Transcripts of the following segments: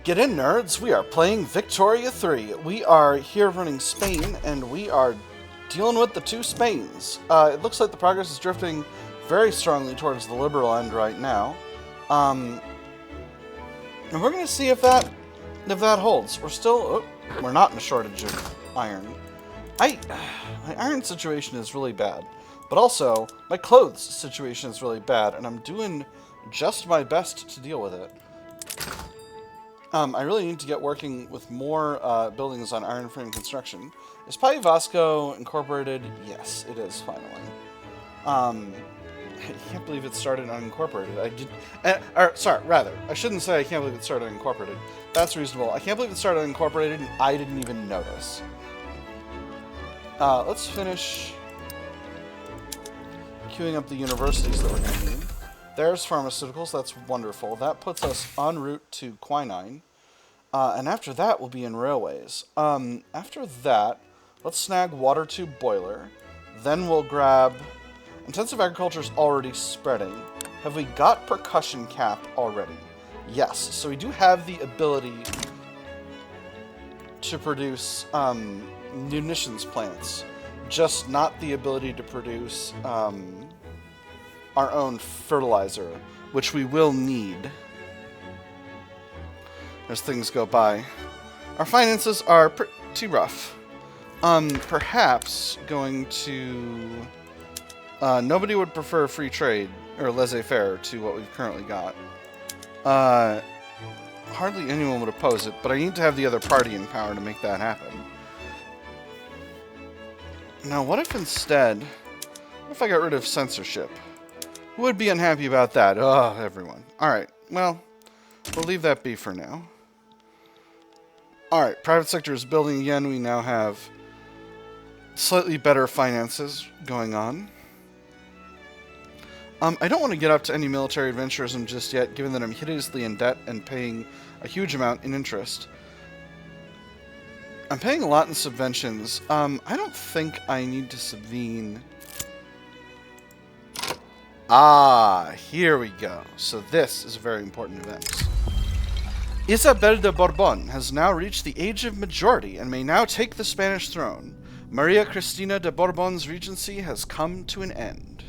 Get in, nerds! We are playing Victoria 3. We are here running Spain, and we are dealing with the two Spains. It looks like the progress is drifting very strongly towards the liberal end right now. And we're going to see if that holds. We're not in a shortage of iron. My iron situation is really bad, but also my clothes situation is really bad, and I'm doing just my best to deal with it. I really need to get working with more buildings on iron frame construction. Is Vasco incorporated? Yes, it is, finally. I can't believe it started unincorporated. I shouldn't say I can't believe it started unincorporated. That's reasonable. I can't believe it started unincorporated and I didn't even notice. Let's finish queuing up the universities that we're going to need. There's pharmaceuticals. That's wonderful. That puts us en route to quinine. And after that, we'll be in railways. After that, let's snag water tube boiler. Then we'll grab... Intensive agriculture is already spreading. Have we got percussion cap already? Yes. So we do have the ability to produce munitions plants. Just not the ability to produce our own fertilizer, which we will need as things go by. Our finances are pretty rough. Perhaps going to... nobody would prefer free trade, or laissez-faire, to what we've currently got. Hardly anyone would oppose it, but I need to have the other party in power to make that happen. Now, what if instead... What if I got rid of censorship? Who would be unhappy about that? Oh, everyone. Alright, well, we'll leave that be for now. Alright, private sector is building again. We now have slightly better finances going on. I don't want to get up to any military adventurism just yet, given that I'm hideously in debt and paying a huge amount in interest. I'm paying a lot in subventions. I don't think I need to subvene... Ah, here we go. So this is a very important event. Isabel de Bourbon has now reached the age of majority and may now take the Spanish throne. Maria Cristina de Bourbon's regency has come to an end.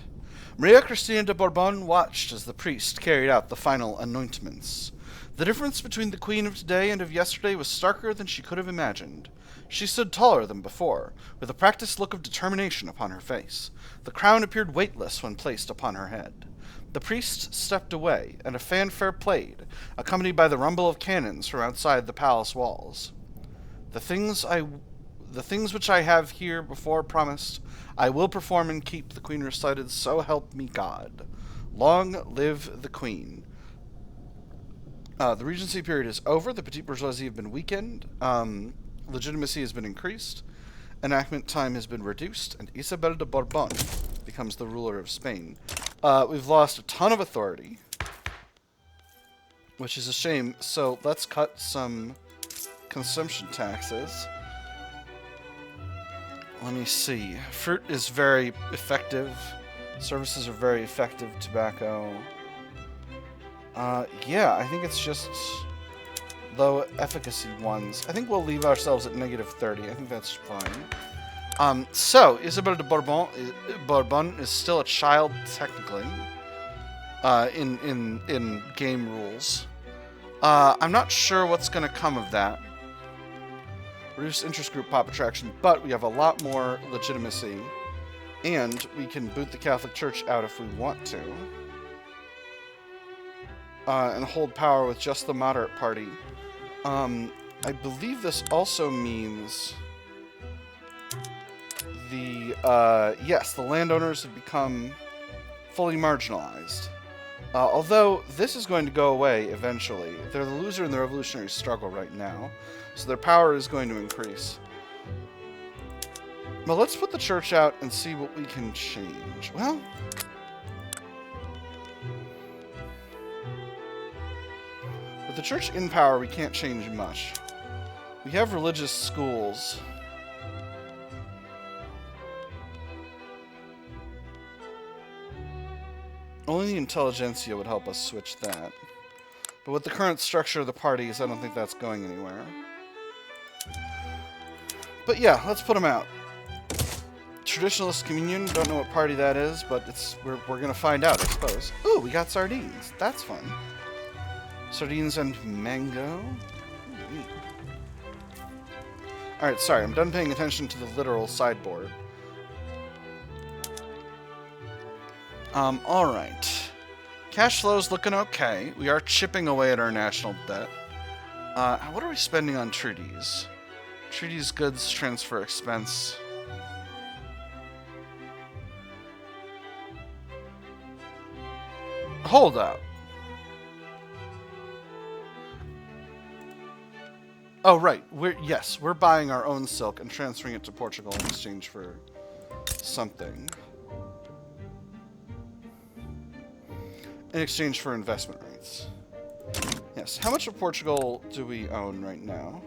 Maria Cristina de Bourbon watched as the priest carried out the final anointments. The difference between the queen of today and of yesterday was starker than she could have imagined. She stood taller than before, with a practiced look of determination upon her face. The crown appeared weightless when placed upon her head. The priest stepped away, and a fanfare played, accompanied by the rumble of cannons from outside the palace walls. The things which I have here before promised, I will perform and keep, the queen recited, so help me God. Long live the queen. The regency period is over, the petite bourgeoisie have been weakened, legitimacy has been increased, enactment time has been reduced, and Isabel de Bourbon becomes the ruler of Spain. We've lost a ton of authority, which is a shame, so let's cut some consumption taxes. Let me see. Fruit is very effective. Services are very effective. Tobacco. Yeah, I think it's just low efficacy ones. I think we'll leave ourselves at -30. I think that's fine. So, Isabel de Bourbon is still a child, technically, in game rules. I'm not sure what's going to come of that. Reduce interest group pop attraction, but we have a lot more legitimacy, and we can boot the Catholic Church out if we want to. And hold power with just the moderate party. I believe this also means the landowners have become fully marginalized. Although this is going to go away eventually. They're the loser in the revolutionary struggle right now, so their power is going to increase. But let's put the church out and see what we can change. Well, with the church in power, we can't change much. We have religious schools. Only the intelligentsia would help us switch that. But with the current structure of the parties, I don't think that's going anywhere. But yeah, let's put them out. Traditionalist Communion, don't know what party that is, but we're gonna find out, I suppose. Ooh, we got sardines. That's fun. Sardines and mango. Alright, sorry, I'm done paying attention to the literal sideboard. Alright. Cash flow's looking okay. We are chipping away at our national debt. What are we spending on treaties? Treaties, goods, transfer expense. Hold up. Oh, right. We're buying our own silk and transferring it to Portugal in exchange for something. In exchange for investment rates. Yes. How much of Portugal do we own right now?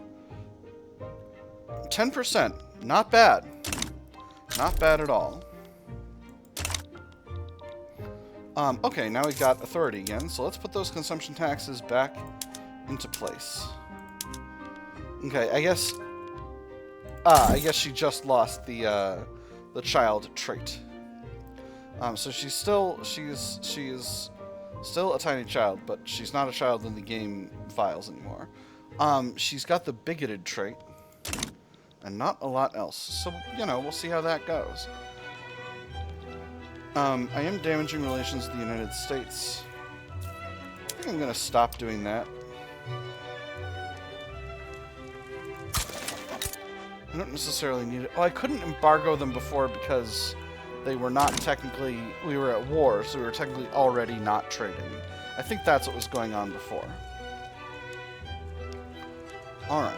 10%. Not bad. Not bad at all. Okay, now we've got authority again, so let's put those consumption taxes back into place. Okay, I guess she just lost the child trait. So she's still a tiny child, but she's not a child in the game files anymore. She's got the bigoted trait, and not a lot else. So, you know, we'll see how that goes. I am damaging relations with the United States. I think I'm gonna stop doing that. I don't necessarily need it. Oh, I couldn't embargo them before because they were not technically... We were at war, so we were technically already not trading. I think that's what was going on before. Alright.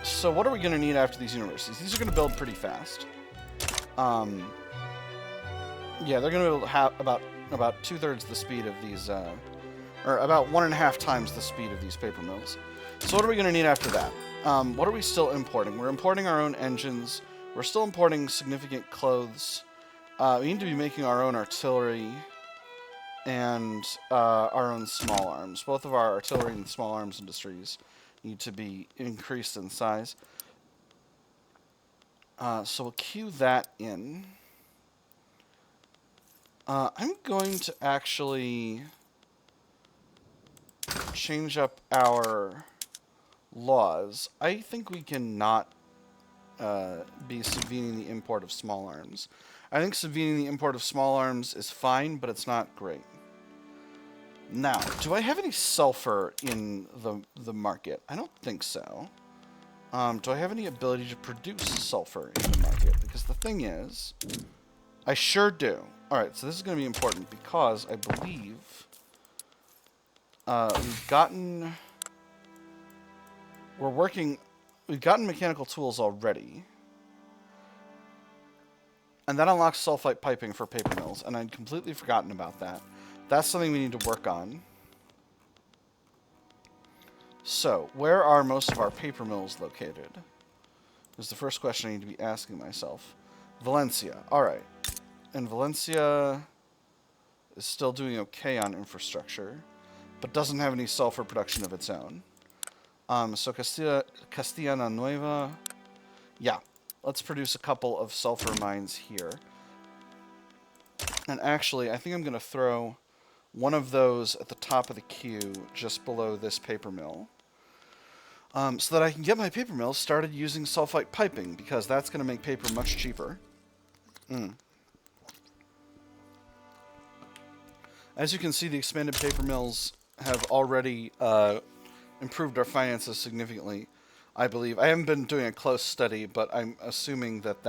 So what are we going to need after these universities? These are going to build pretty fast. Yeah, they're going to have about 2/3 the speed of these... or about 1.5 times the speed of these paper mills. So what are we going to need after that? What are we still importing? We're importing our own engines. We're still importing significant clothes. We need to be making our own artillery and our own small arms. Both of our artillery and small arms industries need to be increased in size. So we'll cue that in. I'm going to actually change up our laws. I think we cannot be subvening the import of small arms. I think subvening the import of small arms is fine, but it's not great. Now, do I have any sulfur in the market? I don't think so. Do I have any ability to produce sulfur in the market? Because the thing is, I sure do. Alright, so this is going to be important because I believe we've gotten mechanical tools already. And that unlocks sulfite piping for paper mills, and I'd completely forgotten about that. That's something we need to work on. So, where are most of our paper mills located? Is the first question I need to be asking myself. Valencia. Alright. And Valencia is still doing okay on infrastructure, but doesn't have any sulfur production of its own. So Castilla Nueva. Yeah. Let's produce a couple of sulfur mines here. And actually, I think I'm going to throw one of those at the top of the queue just below this paper mill. So that I can get my paper mills started using sulfite piping, because that's going to make paper much cheaper. As you can see, the expanded paper mills have already improved our finances significantly, I believe. I haven't been doing a close study, but I'm assuming that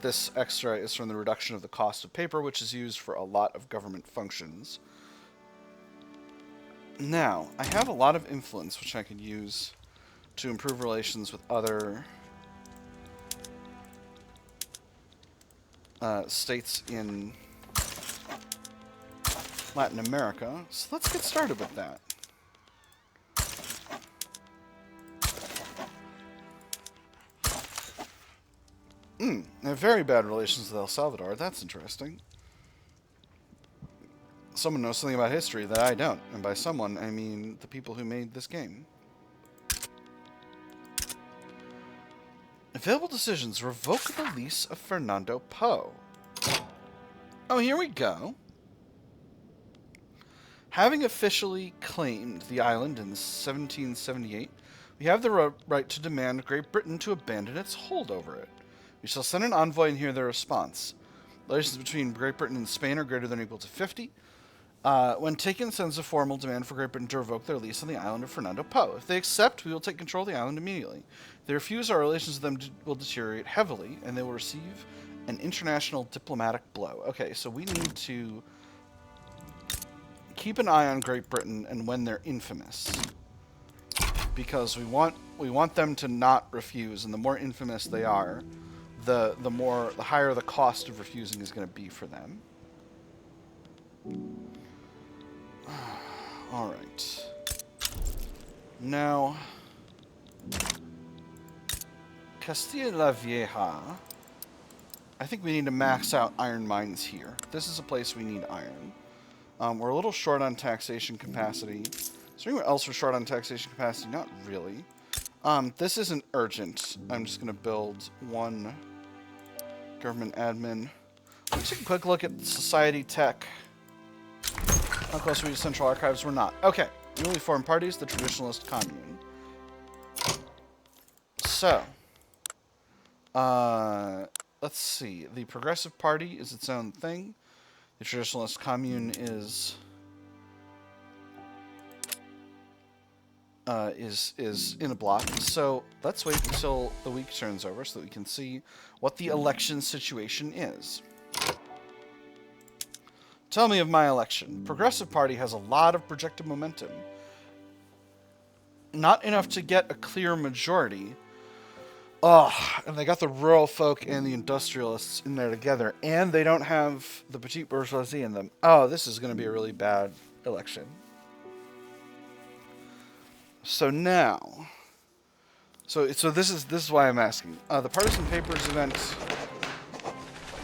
this extra is from the reduction of the cost of paper, which is used for a lot of government functions. Now, I have a lot of influence which I could use to improve relations with other states in Latin America, so let's get started with that. I have very bad relations with El Salvador. That's interesting. someone knows something about history that I don't. And by someone, I mean the people who made this game. Available decisions. Revoke the lease of Fernando Po. Oh, here we go. Having officially claimed the island in 1778, we have the right to demand Great Britain to abandon its hold over it. We shall send an envoy and hear their response. Relations between Great Britain and Spain are greater than or equal to 50. When taken, sends a formal demand for Great Britain to revoke their lease on the island of Fernando Po. If they accept, we will take control of the island immediately. If they refuse, our relations with them will deteriorate heavily, and they will receive an international diplomatic blow. Okay, so we need to keep an eye on Great Britain and when they're infamous, because we want them to not refuse, and the more infamous they are, the higher the cost of refusing is going to be for them. All right. Now, Castilla la Vieja. I think we need to max out iron mines here. This is a place we need iron. We're a little short on taxation capacity. Is there anyone else we're short on taxation capacity? Not really. This isn't urgent. I'm just going to build one government admin. Let's take a quick look at society tech. How close are we to central archives? We're not. Okay. Newly formed parties, the traditionalist commune. So, let's see. The Progressive Party is its own thing. The Traditionalist Commune is in a block. So let's wait until the week turns over so that we can see what the election situation is. Tell me of my election. Progressive Party has a lot of projected momentum. Not enough to get a clear majority. Oh, and they got the rural folk and the industrialists in there together, and they don't have the petite bourgeoisie in them. Oh, this is going to be a really bad election. So now, so this is why I'm asking. The Partisan Papers event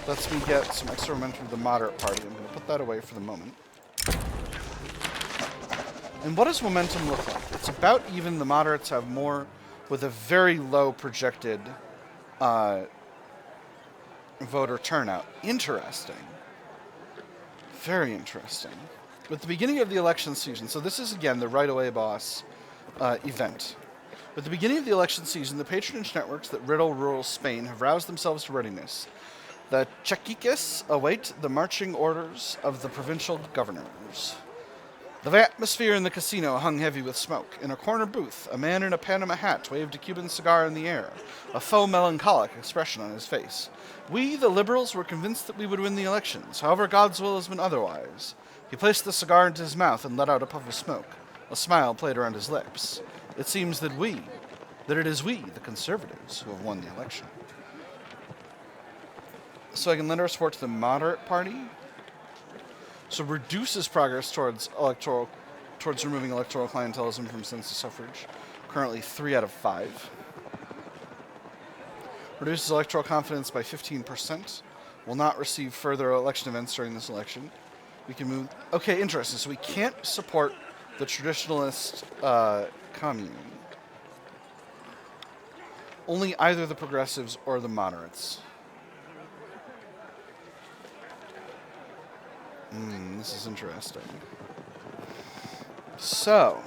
lets me get some extra momentum with the moderate party. I'm going to put that away for the moment. And what does momentum look like? It's about even. The moderates have more, with a very low projected voter turnout. Interesting. Very interesting. With the beginning of the election season, so this is, again, the right-away boss event. With the beginning of the election season, the patronage networks that riddle rural Spain have roused themselves to readiness. The Chequiques await the marching orders of the provincial governors. The atmosphere in the casino hung heavy with smoke. In a corner booth, a man in a Panama hat waved a Cuban cigar in the air, a faux melancholic expression on his face. We, the liberals, were convinced that we would win the elections. However, God's will has been otherwise. He placed the cigar into his mouth and let out a puff of smoke. A smile played around his lips. It seems that it is we, the conservatives, who have won the election. So I can lend our support to the moderate party. So reduces progress towards removing electoral clientelism from census suffrage. Currently 3 out of 5. Reduces electoral confidence by 15%. Will not receive further election events during this election. We can move. Okay, interesting. So we can't support the traditionalist commune. Only either the progressives or the moderates. This is interesting. So,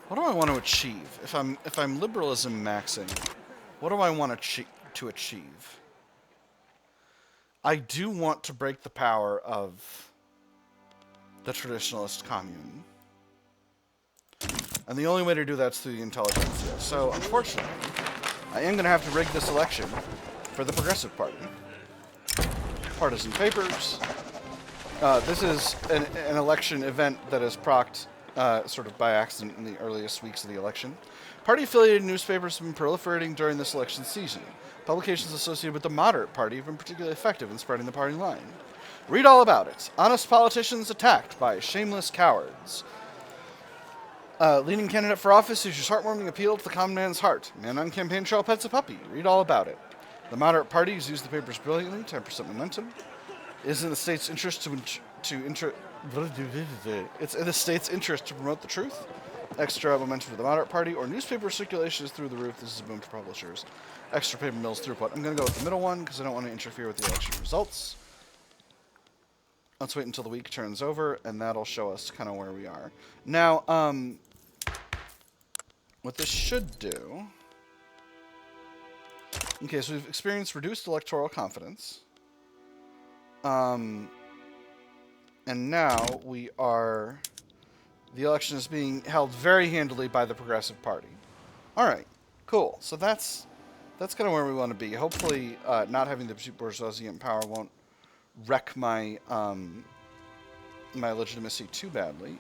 what do I want to achieve? If I'm liberalism maxing, what do I want to achieve? I do want to break the power of the traditionalist commune. And the only way to do that is through the intelligentsia. So, unfortunately, I am going to have to rig this election for the Progressive Party. Partisan Papers. This is an election event that is procced sort of by accident in the earliest weeks of the election. Party-affiliated newspapers have been proliferating during this election season. Publications associated with the moderate party have been particularly effective in spreading the party line. Read all about it. Honest politicians attacked by shameless cowards. Leading candidate for office issues heartwarming appeal to the common man's heart. Man on campaign trail pets a puppy. Read all about it. The moderate parties use the papers brilliantly. 10% momentum. Is in the state's interest it's in the state's interest to promote the truth. Extra momentum for the moderate party, or newspaper circulation is through the roof. This is a boom for publishers. Extra paper mills throughput. I'm going to go with the middle one because I don't want to interfere with the election results. Let's wait until the week turns over, and that'll show us kind of where we are. Now, what this should do... Okay, so we've experienced reduced electoral confidence. And now we are... The election is being held very handily by the Progressive Party. Alright, cool. So that's kind of where we want to be. Hopefully, not having the bourgeoisie in power won't wreck my my legitimacy too badly.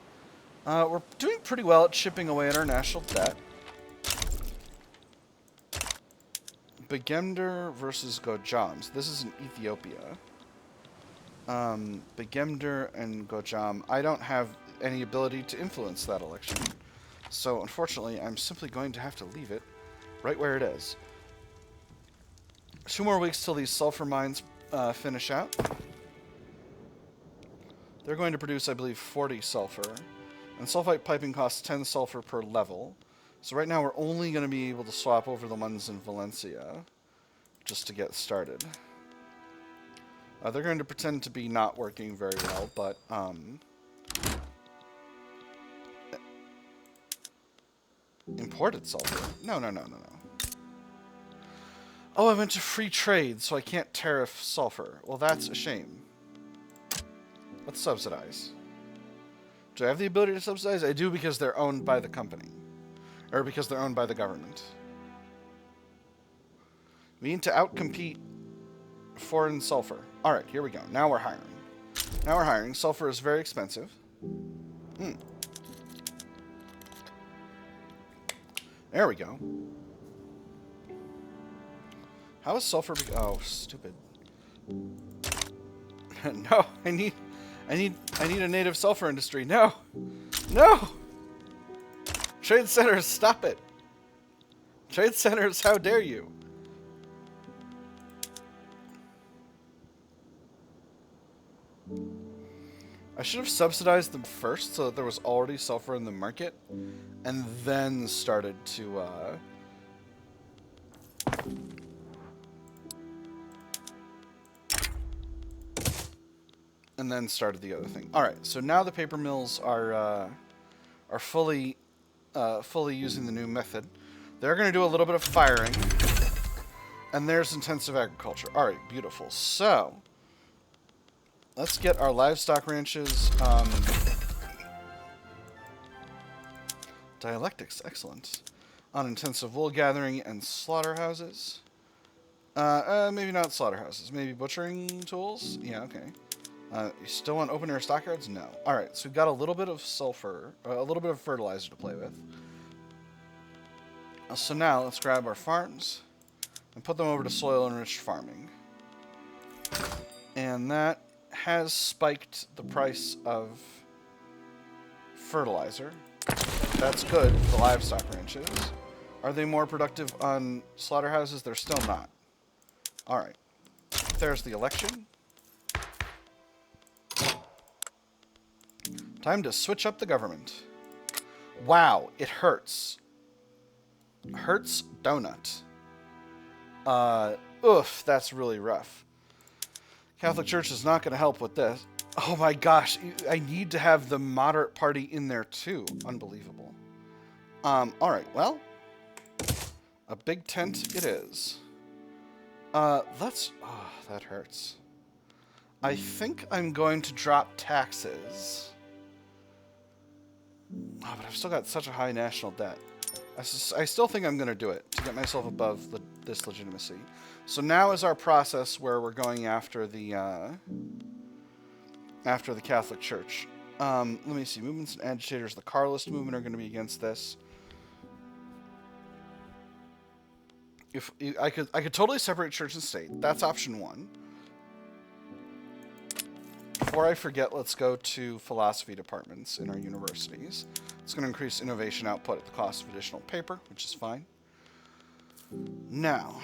We're doing pretty well at chipping away at our national debt. Begemder versus Gojam. So this is in Ethiopia. Begemder and Gojam. I don't have any ability to influence that election. So unfortunately, I'm simply going to have to leave it right where it is. 2 more weeks till these sulfur mines finish out. They're going to produce, I believe, 40 sulfur. And sulfite piping costs 10 sulfur per level. So right now we're only going to be able to swap over the ones in Valencia just to get started. They're going to pretend to be not working very well, but... Imported sulfur? No. Oh, I went to free trade, so I can't tariff sulfur. Well, that's a shame. Let's subsidize. Do I have the ability to subsidize? I do because they're owned by the company. Or because they're owned by the government. We need to outcompete foreign sulfur. Alright, here we go. Now we're hiring. Sulfur is very expensive. There we go. How is sulfur... Oh, stupid. No, I need a native sulfur industry. No! Trade centers, stop it! Trade centers, how dare you? I should have subsidized them first so that there was already sulfur in the market, and then started to, and then started the other thing. Alright, so now the paper mills are fully using the new method. They're going to do a little bit of firing, and there's intensive agriculture. Alright, beautiful. So... let's get our livestock ranches. Dialectics, excellent. On intensive wool gathering and slaughterhouses. Maybe not slaughterhouses. Maybe butchering tools? Yeah, okay. You still want open air stockyards? No. Alright, so we've got a little bit of sulfur, a little bit of fertilizer to play with. So now let's grab our farms and put them over to soil-enriched farming. And that has spiked the price of fertilizer. That's good for the livestock ranches. Are they more productive on slaughterhouses? They're still not. Alright. There's the election. Time to switch up the government. Wow, it hurts. Hurts donut. Oof, that's really rough. Catholic Church is not going to help with this. Oh my gosh, I need to have the moderate party in there too. Unbelievable. Alright, well. A big tent it is. Let's... Oh, that hurts. I think I'm going to drop taxes. Oh, but I've still got such a high national debt. I still think I'm going to do it to get myself above this legitimacy. So now is our process where we're going after the Catholic Church. Let me see. Movements and agitators. The Carlist movement are going to be against this. If I could totally separate church and state. That's option 1. before I forget, let's go to philosophy departments in our universities. It's going to increase innovation output at the cost of additional paper, which is fine. Now,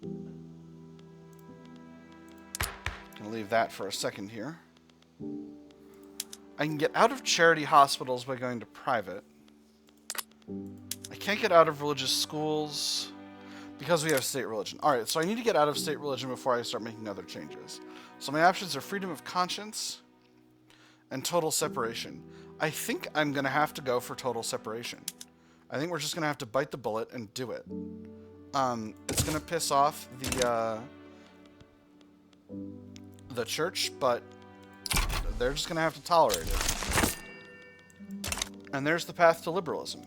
I'm going to leave that for a second here. I can get out of charity hospitals by going to private. I can't get out of religious schools because we have state religion. Alright, so I need to get out of state religion before I start making other changes. So my options are freedom of conscience and total separation. I think I'm going to have to go for total separation. I think we're just going to have to bite the bullet and do it. It's going to piss off the church, but they're just going to have to tolerate it. And there's the path to liberalism.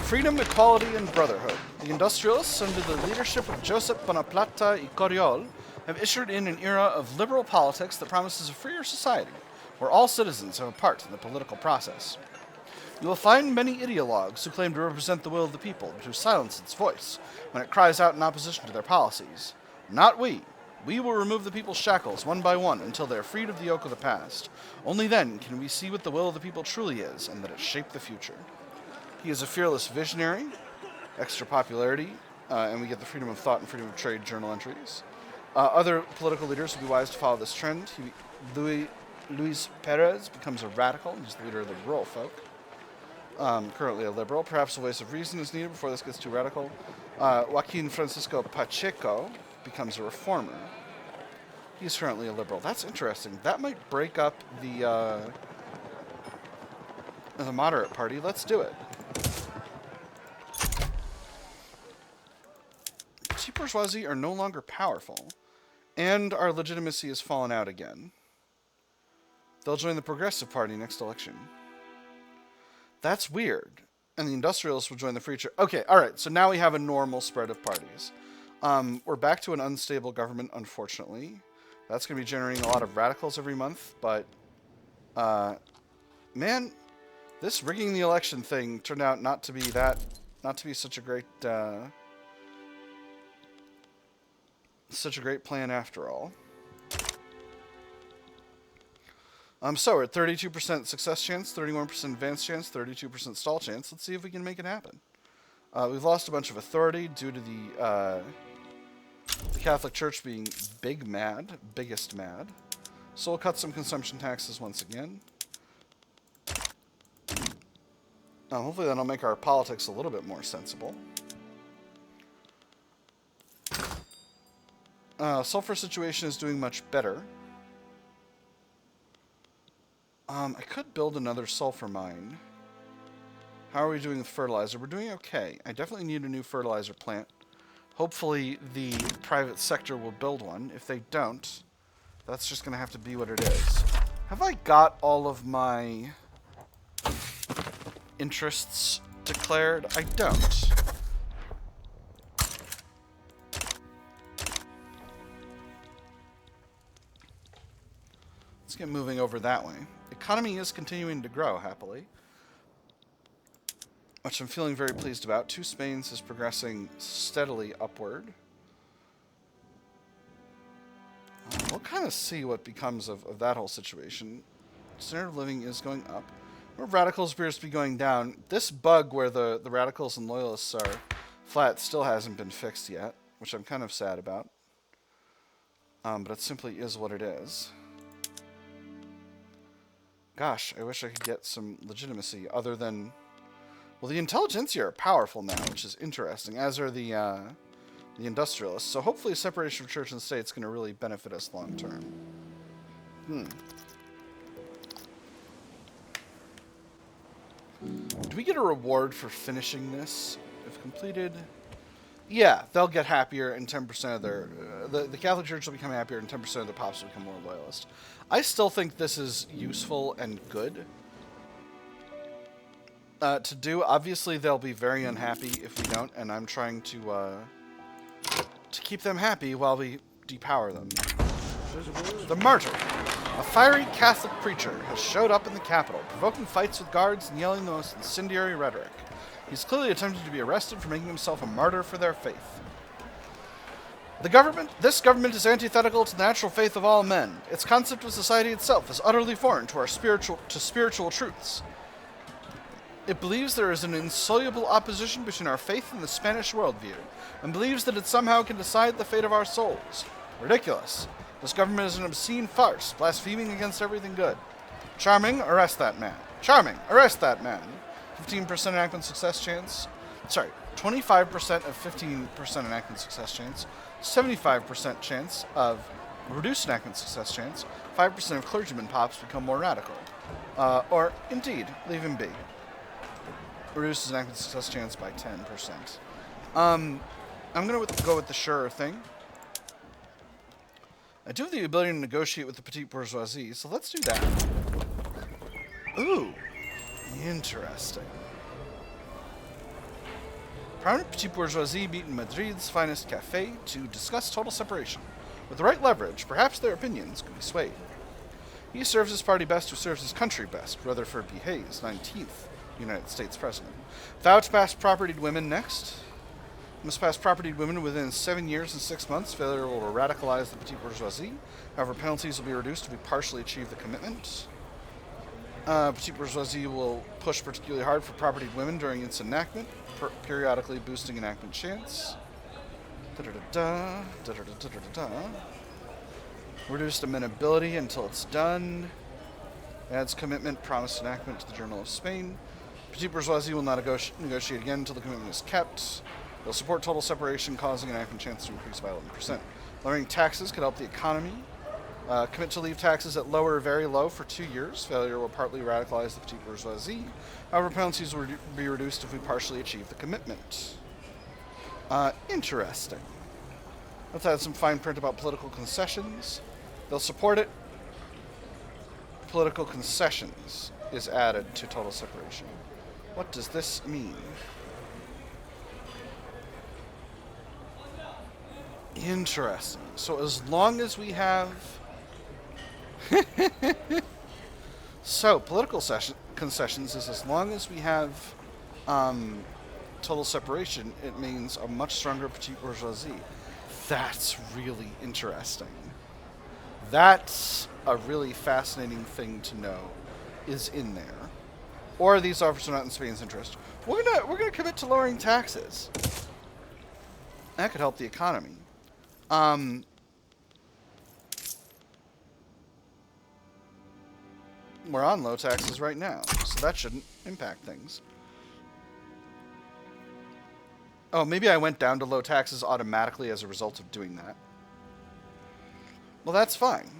Freedom, equality, and brotherhood. The industrialists, under the leadership of Josep Bonaparte y Coriol, have issued in an era of liberal politics that promises a freer society, where all citizens have a part in the political process. You will find many ideologues who claim to represent the will of the people, but who silence its voice when it cries out in opposition to their policies. Not we. We will remove the people's shackles one by one until they are freed of the yoke of the past. Only then can we see what the will of the people truly is, and that it shaped the future. He is a fearless visionary, extra popularity, and we get the freedom of thought and freedom of trade journal entries. Other political leaders would be wise to follow this trend. Luis Perez becomes a radical. He's the leader of the rural folk. Currently a liberal. Perhaps a voice of reason is needed before this gets too radical. Joaquin Francisco Pacheco becomes a reformer. He's currently a liberal. That's interesting. That might break up the moderate party. Let's do it. Petit bourgeoisie are no longer powerful, and our legitimacy has fallen out again. They'll join the Progressive Party next election. That's weird. And the industrialists will join the Free Church. Okay, alright, so now we have a normal spread of parties. We're back to an unstable government, unfortunately. That's going to be generating a lot of radicals every month, but... man, this rigging the election thing turned out not to be such a great... such a great plan after all. So we're at 32% success chance, 31% advance chance, 32% stall chance. Let's see if we can make it happen. We've lost a bunch of authority due to the Catholic Church being biggest mad. So we'll cut some consumption taxes once again. Hopefully that'll make our politics a little bit more sensible. Sulfur situation is doing much better. I could build another sulfur mine. How are we doing with fertilizer? We're doing okay. I definitely need a new fertilizer plant. Hopefully the private sector will build one. If they don't, that's just going to have to be what it is. Have I got all of my interests declared? I don't. Let's get moving over that way. Economy is continuing to grow, happily, which I'm feeling very pleased about. Two Spains is progressing steadily upward. We'll kind of see what becomes of that whole situation. Standard of living is going up. Where radicals appears to be going down. This bug where the radicals and loyalists are flat still hasn't been fixed yet, which I'm kind of sad about. But it simply is what it is. Gosh, I wish I could get some legitimacy other than... Well, the intelligentsia are powerful now, which is interesting, as are the industrialists. So hopefully separation of church and state is going to really benefit us long term. Do we get a reward for finishing this? If completed... Yeah, they'll get happier and 10% of their... the Catholic Church will become happier and 10% of the pops will become more loyalist. I still think this is useful and good to do. Obviously, they'll be very unhappy if we don't, and I'm trying to keep them happy while we depower them. The Martyr. A fiery Catholic preacher has showed up in the capital, provoking fights with guards and yelling the most incendiary rhetoric. He's clearly attempting to be arrested for making himself a martyr for their faith. This government is antithetical to the natural faith of all men. Its concept of society itself is utterly foreign to spiritual truths. It believes there is an insoluble opposition between our faith and the Spanish worldview, and believes that it somehow can decide the fate of our souls. Ridiculous. This government is an obscene farce, blaspheming against everything good. Charming, arrest that man. Charming, arrest that man. 15% enactment success chance. 25% of 15% enactment success chance. 75% chance of reduced enactment success chance. 5% of clergymen pops become more radical. Or, indeed, leave him be. Reduces enactment success chance by 10%. I'm going to go with the surer thing. I do have the ability to negotiate with the petite bourgeoisie, so let's do that. Ooh, interesting. Prominent petite bourgeoisie meet in Madrid's finest cafe to discuss total separation. With the right leverage, perhaps their opinions could be swayed. He serves his party best who serves his country best, Rutherford B. Hayes, 19th United States President. Vouch past propertied women next. Must pass propertied women within 7 years and 6 months. Failure will radicalize the petite bourgeoisie. However, penalties will be reduced if we partially achieve the commitment. Petite bourgeoisie will push particularly hard for propertied women during its enactment, periodically boosting enactment chance. Reduced amenability until it's done. Adds commitment, promised enactment to the Journal of Spain. Petite bourgeoisie will not negotiate again until the commitment is kept. They'll support total separation, causing enactment chance to increase by 11%. Lowering taxes could help the economy. Commit to leave taxes at low or very low for 2 years. Failure will partly radicalize the petite bourgeoisie. However, penalties will be reduced if we partially achieve the commitment. Interesting. Let's add some fine print about political concessions. They'll support it. Political concessions is added to total separation. What does this mean? Interesting. So as long as we have... So, political concessions is as long as we have total separation, it means a much stronger petite bourgeoisie. That's really interesting. That's a really fascinating thing to know is in there. Or these offers are not in Spain's interest. We're gonna commit to lowering taxes. That could help the economy. We're on low taxes right now, so that shouldn't impact things. Oh, maybe I went down to low taxes automatically as a result of doing that. Well, that's fine.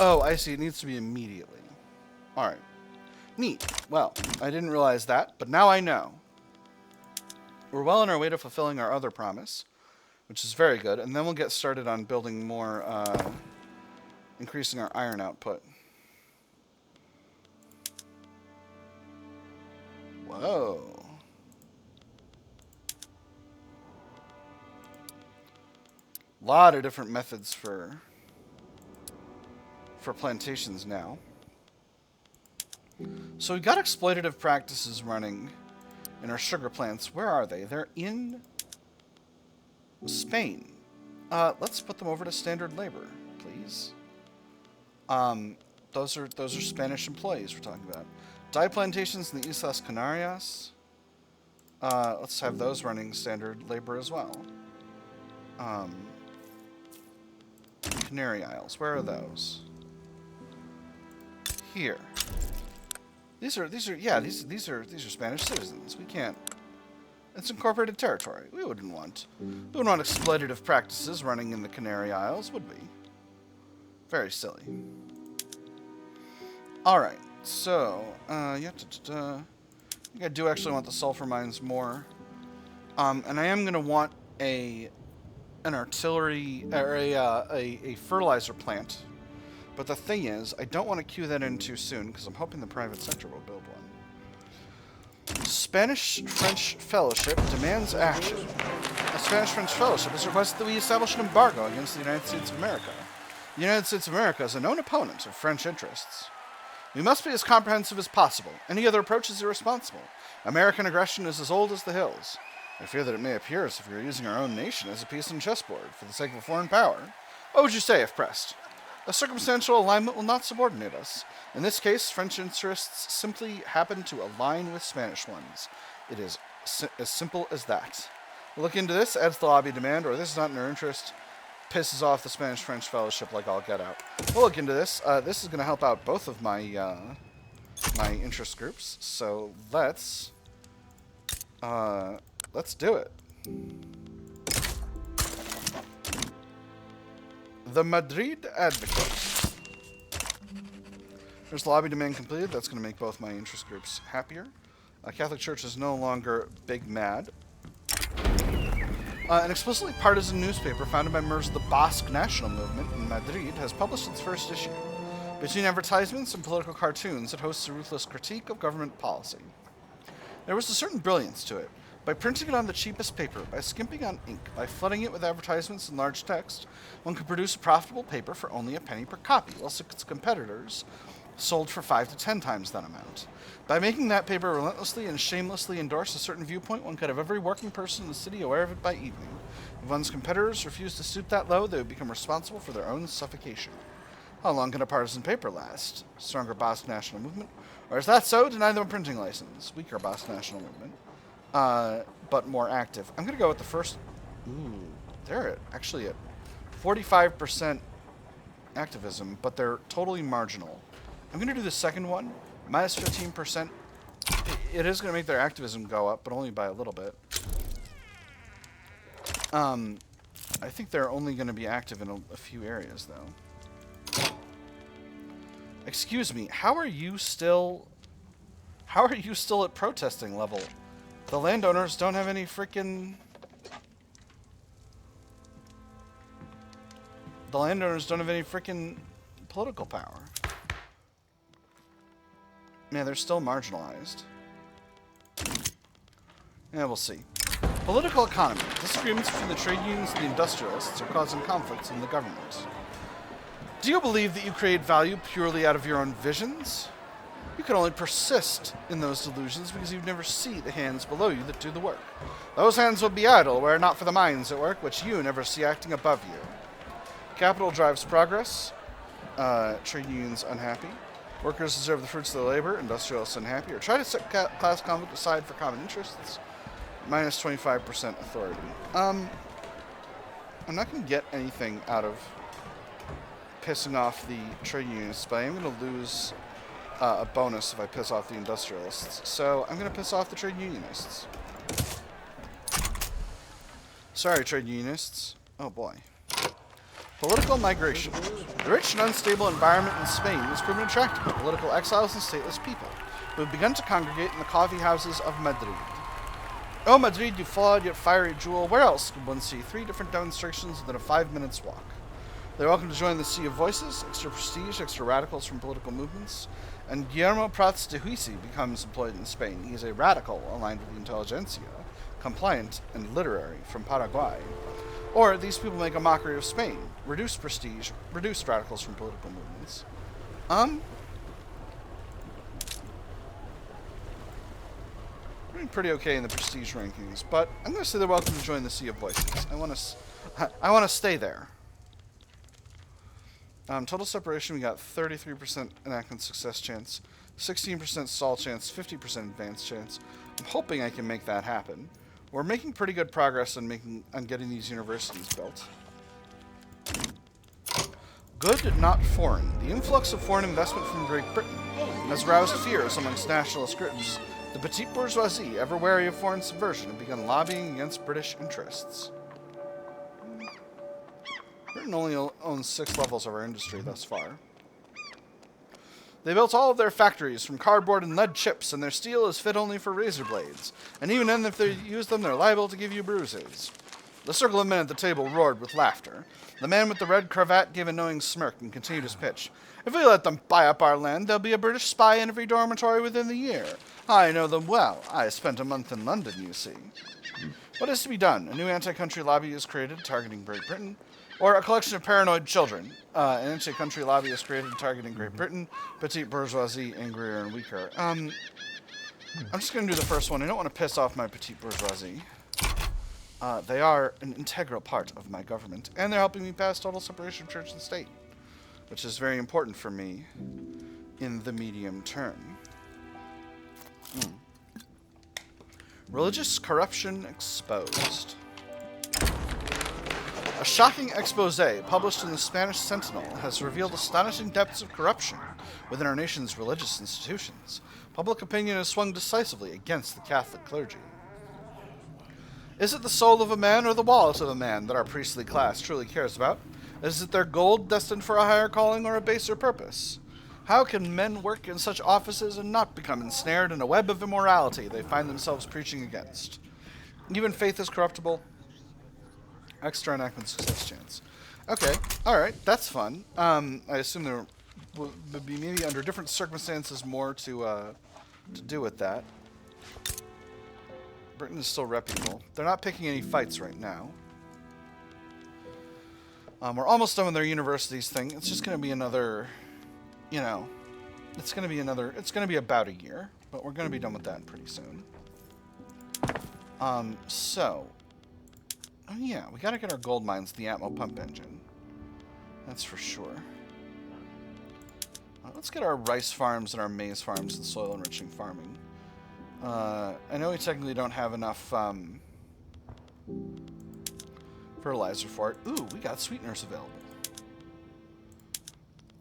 Oh, I see. It needs to be immediately. Alright. Neat. Well, I didn't realize that, but now I know. We're well on our way to fulfilling our other promise, which is very good, and then we'll get started on building more, increasing our iron output. Whoa. A lot of different methods for plantations now. So we've got exploitative practices running in our sugar plants. Where are they? They're in Spain. Let's put them over to standard labor, please. Those are Spanish employees we're talking about. Dye plantations in the Islas Canarias. Let's have those running standard labor as well. Canary Isles. Where are those? Here. These are Spanish citizens. We can't. It's incorporated territory. We wouldn't want exploitative practices running in the Canary Isles, would we? Very silly. All right. So, I think I do actually want the sulfur mines more. And I am going to want an artillery or a fertilizer plant. But the thing is, I don't want to queue that in too soon because I'm hoping the private sector will build one. Spanish-French Fellowship demands action. The Spanish-French Fellowship has requested that we establish an embargo against the United States of America. The United States of America is a known opponent of French interests. We must be as comprehensive as possible. Any other approach is irresponsible. American aggression is as old as the hills. I fear that it may appear as if we are using our own nation as a piece on chessboard for the sake of a foreign power. What would you say if pressed? A circumstantial alignment will not subordinate us. In this case, French interests simply happen to align with Spanish ones. It is as simple as that. We'll look into this, adds the lobby demand, or this is not in our interest, pisses off the Spanish-French fellowship like all get out. We'll look into this. This is going to help out both of my my interest groups. So let's do it. The Madrid Advocate. There's lobby demand completed. That's going to make both my interest groups happier. Catholic Church is no longer big mad. An explicitly partisan newspaper founded by members of the Basque National Movement in Madrid has published its first issue. Between advertisements and political cartoons, it hosts a ruthless critique of government policy. There was a certain brilliance to it. By printing it on the cheapest paper, by skimping on ink, by flooding it with advertisements and large text, one could produce a profitable paper for only a penny per copy, whilst its competitors sold for 5 to 10 times that amount. By making that paper relentlessly and shamelessly endorse a certain viewpoint, one could have every working person in the city aware of it by evening. If one's competitors refused to stoop that low, they would become responsible for their own suffocation. How long can a partisan paper last? Stronger Basque National Movement? Or is that so? Deny them a printing license. Weaker Basque National Movement. But more active. I'm going to go with the first... Ooh, they're actually at 45% activism, but they're totally marginal. I'm going to do the second one. Minus 15%. It is going to make their activism go up, but only by a little bit. I think they're only going to be active in a few areas, though. Excuse me, how are you still at protesting level? The landowners don't have any freaking... The landowners don't have any freaking political power. Yeah, they're still marginalized. Yeah, we'll see. Political economy. Disagreements between the trade unions and the industrialists are causing conflicts in the government. Do you believe that you create value purely out of your own visions? You can only persist in those delusions because you never see the hands below you that do the work. Those hands will be idle were it not for the minds at work, which you never see acting above you. Capital drives progress. Trade unions unhappy. Workers deserve the fruits of their labor. Industrialists unhappy. Or try to set class conflict aside for common interests. Minus 25% authority. I'm not going to get anything out of pissing off the trade unionists, but I am going to lose a bonus if I piss off the industrialists. So I'm going to piss off the trade unionists. Sorry, trade unionists. Oh boy. Political migration. The rich and unstable environment in Spain has proven attractive to political exiles and stateless people who have begun to congregate in the coffee houses of Madrid. Oh, Madrid, you flawed yet fiery jewel. Where else could one see 3 different demonstrations within a 5 minutes walk? They're welcome to join the Sea of Voices, extra prestige, extra radicals from political movements, and Guillermo Prats de Huisi becomes employed in Spain. He is a radical aligned with the intelligentsia, compliant and literary from Paraguay. Or these people make a mockery of Spain, reduce prestige, reduce radicals from political movements. Doing pretty okay in the prestige rankings, but I'm going to say they're welcome to join the Sea of Voices. I want to stay there. Total separation, we got 33% enactment success chance, 16% stall chance, 50% advance chance. I'm hoping I can make that happen. We're making pretty good progress on getting these universities built. Good, not foreign. The influx of foreign investment from Great Britain has roused fears amongst nationalist groups. The petite bourgeoisie, ever wary of foreign subversion, have begun lobbying against British interests. Britain only owns 6 levels of our industry thus far. They built all of their factories from cardboard and lead chips, and their steel is fit only for razor blades. And even then, if they use them, they're liable to give you bruises. The circle of men at the table roared with laughter. The man with the red cravat gave a knowing smirk and continued his pitch. If we let them buy up our land, there'll be a British spy in every dormitory within the year. I know them well. I spent a month in London, you see. What is to be done? A new anti-country lobby is created, targeting Great Britain. Or a collection of paranoid children. An anti-country lobbyist created targeting Great Britain, petite bourgeoisie, angrier and weaker. I'm just going to do the first one. I don't want to piss off my petite bourgeoisie. They are an integral part of my government, and they're helping me pass total separation of church and state, which is very important for me in the medium term. Religious corruption exposed. A shocking expose published in the Spanish Sentinel has revealed astonishing depths of corruption within our nation's religious institutions. Public opinion has swung decisively against the Catholic clergy. Is it the soul of a man or the wallet of a man that our priestly class truly cares about? Is it their gold destined for a higher calling or a baser purpose? How can men work in such offices and not become ensnared in a web of immorality they find themselves preaching against? Even faith is corruptible. Extra enactment success chance. Okay, alright, that's fun. I assume there would be maybe under different circumstances more to do with that. Britain is still reputable. They're not picking any fights right now. We're almost done with their universities thing. It's just going to be another, you know, it's going to be about a year, but we're going to be done with that pretty soon. Oh yeah, we got to get our gold mines, the Atmo pump engine. That's for sure. Let's get our rice farms and our maize farms and soil enriching farming. I know we technically don't have enough fertilizer for it. Ooh, we got sweeteners available.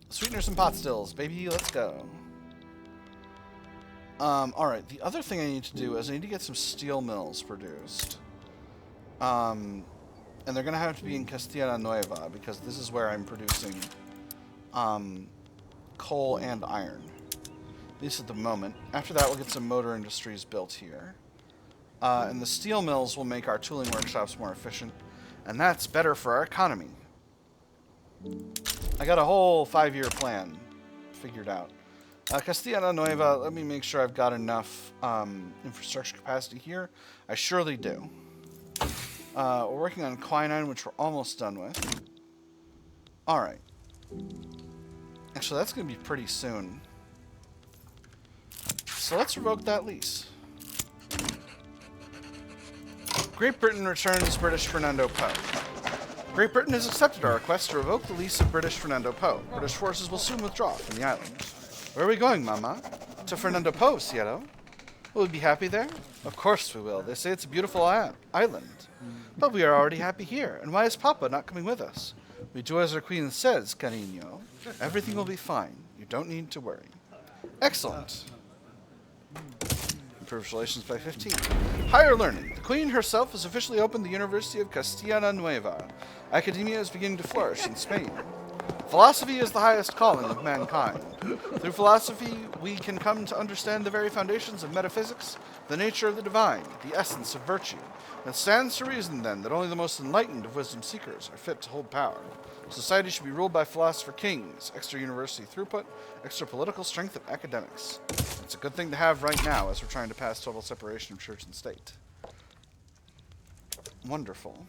Sweeteners and pot stills, baby, let's go. Alright, the other thing I need to do is I need to get some steel mills produced. And they're going to have to be in Castilla Nueva, because this is where I'm producing coal and iron. At least at the moment. After that, we'll get some motor industries built here. And the steel mills will make our tooling workshops more efficient. And that's better for our economy. I got a whole 5-year plan figured out. Castilla Nueva, let me make sure I've got enough infrastructure capacity here. I surely do. We're working on quinine, which we're almost done with. Alright. Actually, that's going to be pretty soon. So let's revoke that lease. Great Britain returns British Fernando Po. Great Britain has accepted our request to revoke the lease of British Fernando Po. British forces will soon withdraw from the island. Where are we going, Mama? To Fernando Po, Cielo. Will we be happy there? Of course we will. They say it's a beautiful island. But we are already happy here, and why is Papa not coming with us? We do as our queen says, cariño. Everything will be fine. You don't need to worry. Excellent. Improves relations by 15. Higher learning. The queen herself has officially opened the University of Castilla Nueva. Academia is beginning to flourish in Spain. Philosophy is the highest calling of mankind. Through philosophy, we can come to understand the very foundations of metaphysics, the nature of the divine, the essence of virtue. It stands to reason, then, that only the most enlightened of wisdom seekers are fit to hold power. Society should be ruled by philosopher kings, extra university throughput, extra political strength of academics. It's a good thing to have right now as we're trying to pass total separation of church and state. Wonderful.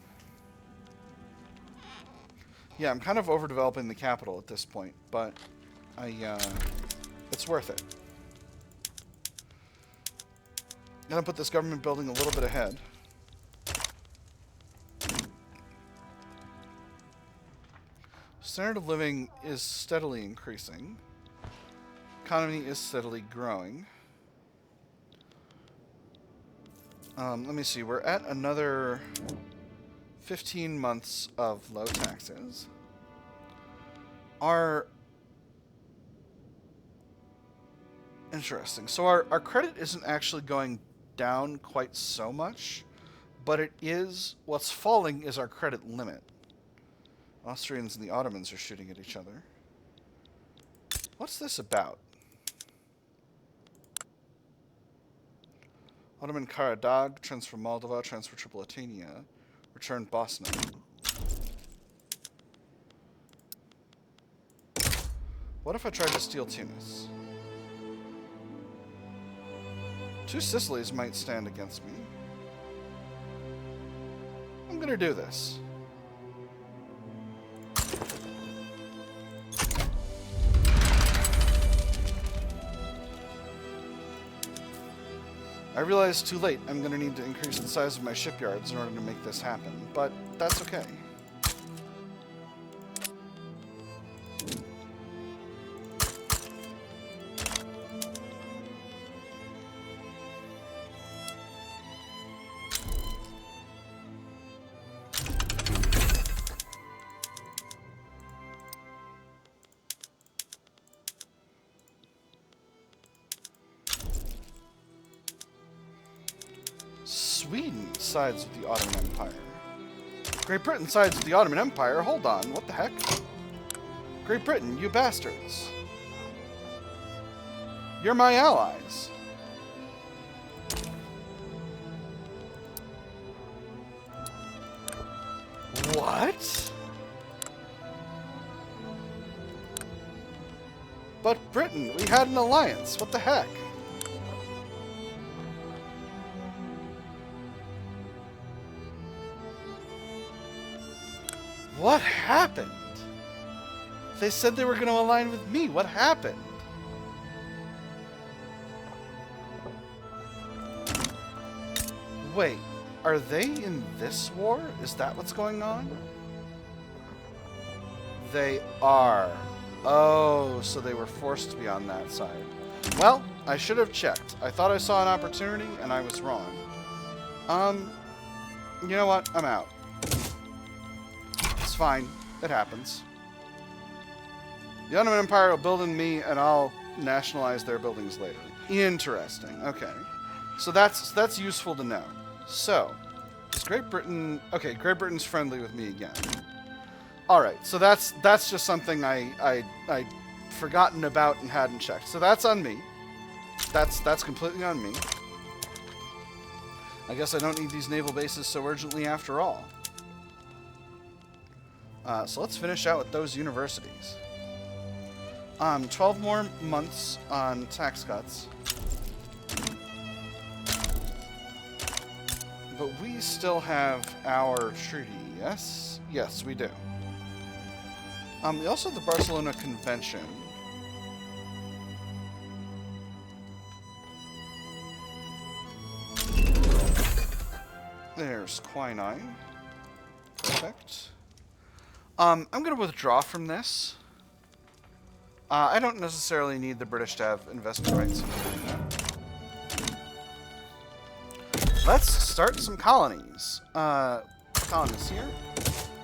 Yeah, I'm kind of overdeveloping the capital at this point, but it's worth it. I'm gonna put this government building a little bit ahead. Standard of living is steadily increasing. Economy is steadily growing. Let me see. We're at another 15 months of low taxes. Interesting. So our credit isn't actually going down quite so much, but it is, what's falling is our credit limit. Austrians and the Ottomans are shooting at each other. What's this about? Ottoman Karadag, transfer Moldova, transfer Tripolitania, return Bosnia. What if I tried to steal Tunis? 2 Sicilies might stand against me. I'm gonna do this. I realize too late I'm going to need to increase the size of my shipyards in order to make this happen, but that's okay. Sweden sides with the Ottoman Empire. Great Britain sides with the Ottoman Empire? Hold on, what the heck? Great Britain, you bastards. You're my allies. What? But Britain, we had an alliance. What the heck? What happened? They said they were going to align with me. What happened? Wait, are they in this war? Is that what's going on? They are. Oh, so they were forced to be on that side. Well, I should have checked. I thought I saw an opportunity, and I was wrong. You know what? I'm out. It's fine. It happens. The Ottoman Empire will build in me, and I'll nationalize their buildings later. Interesting. Okay. So that's useful to know. So, is Great Britain... Okay, Great Britain's friendly with me again. Alright, so that's just something I'd forgotten about and hadn't checked. So that's on me. That's completely on me. I guess I don't need these naval bases so urgently after all. So let's finish out with those universities. 12 more months on tax cuts. But we still have our treaty, yes? Yes, we do. We also have the Barcelona Convention. There's quinine. Perfect. I'm going to withdraw from this. I don't necessarily need the British to have investment rights in doing that. Let's start some colonies. Colonies here.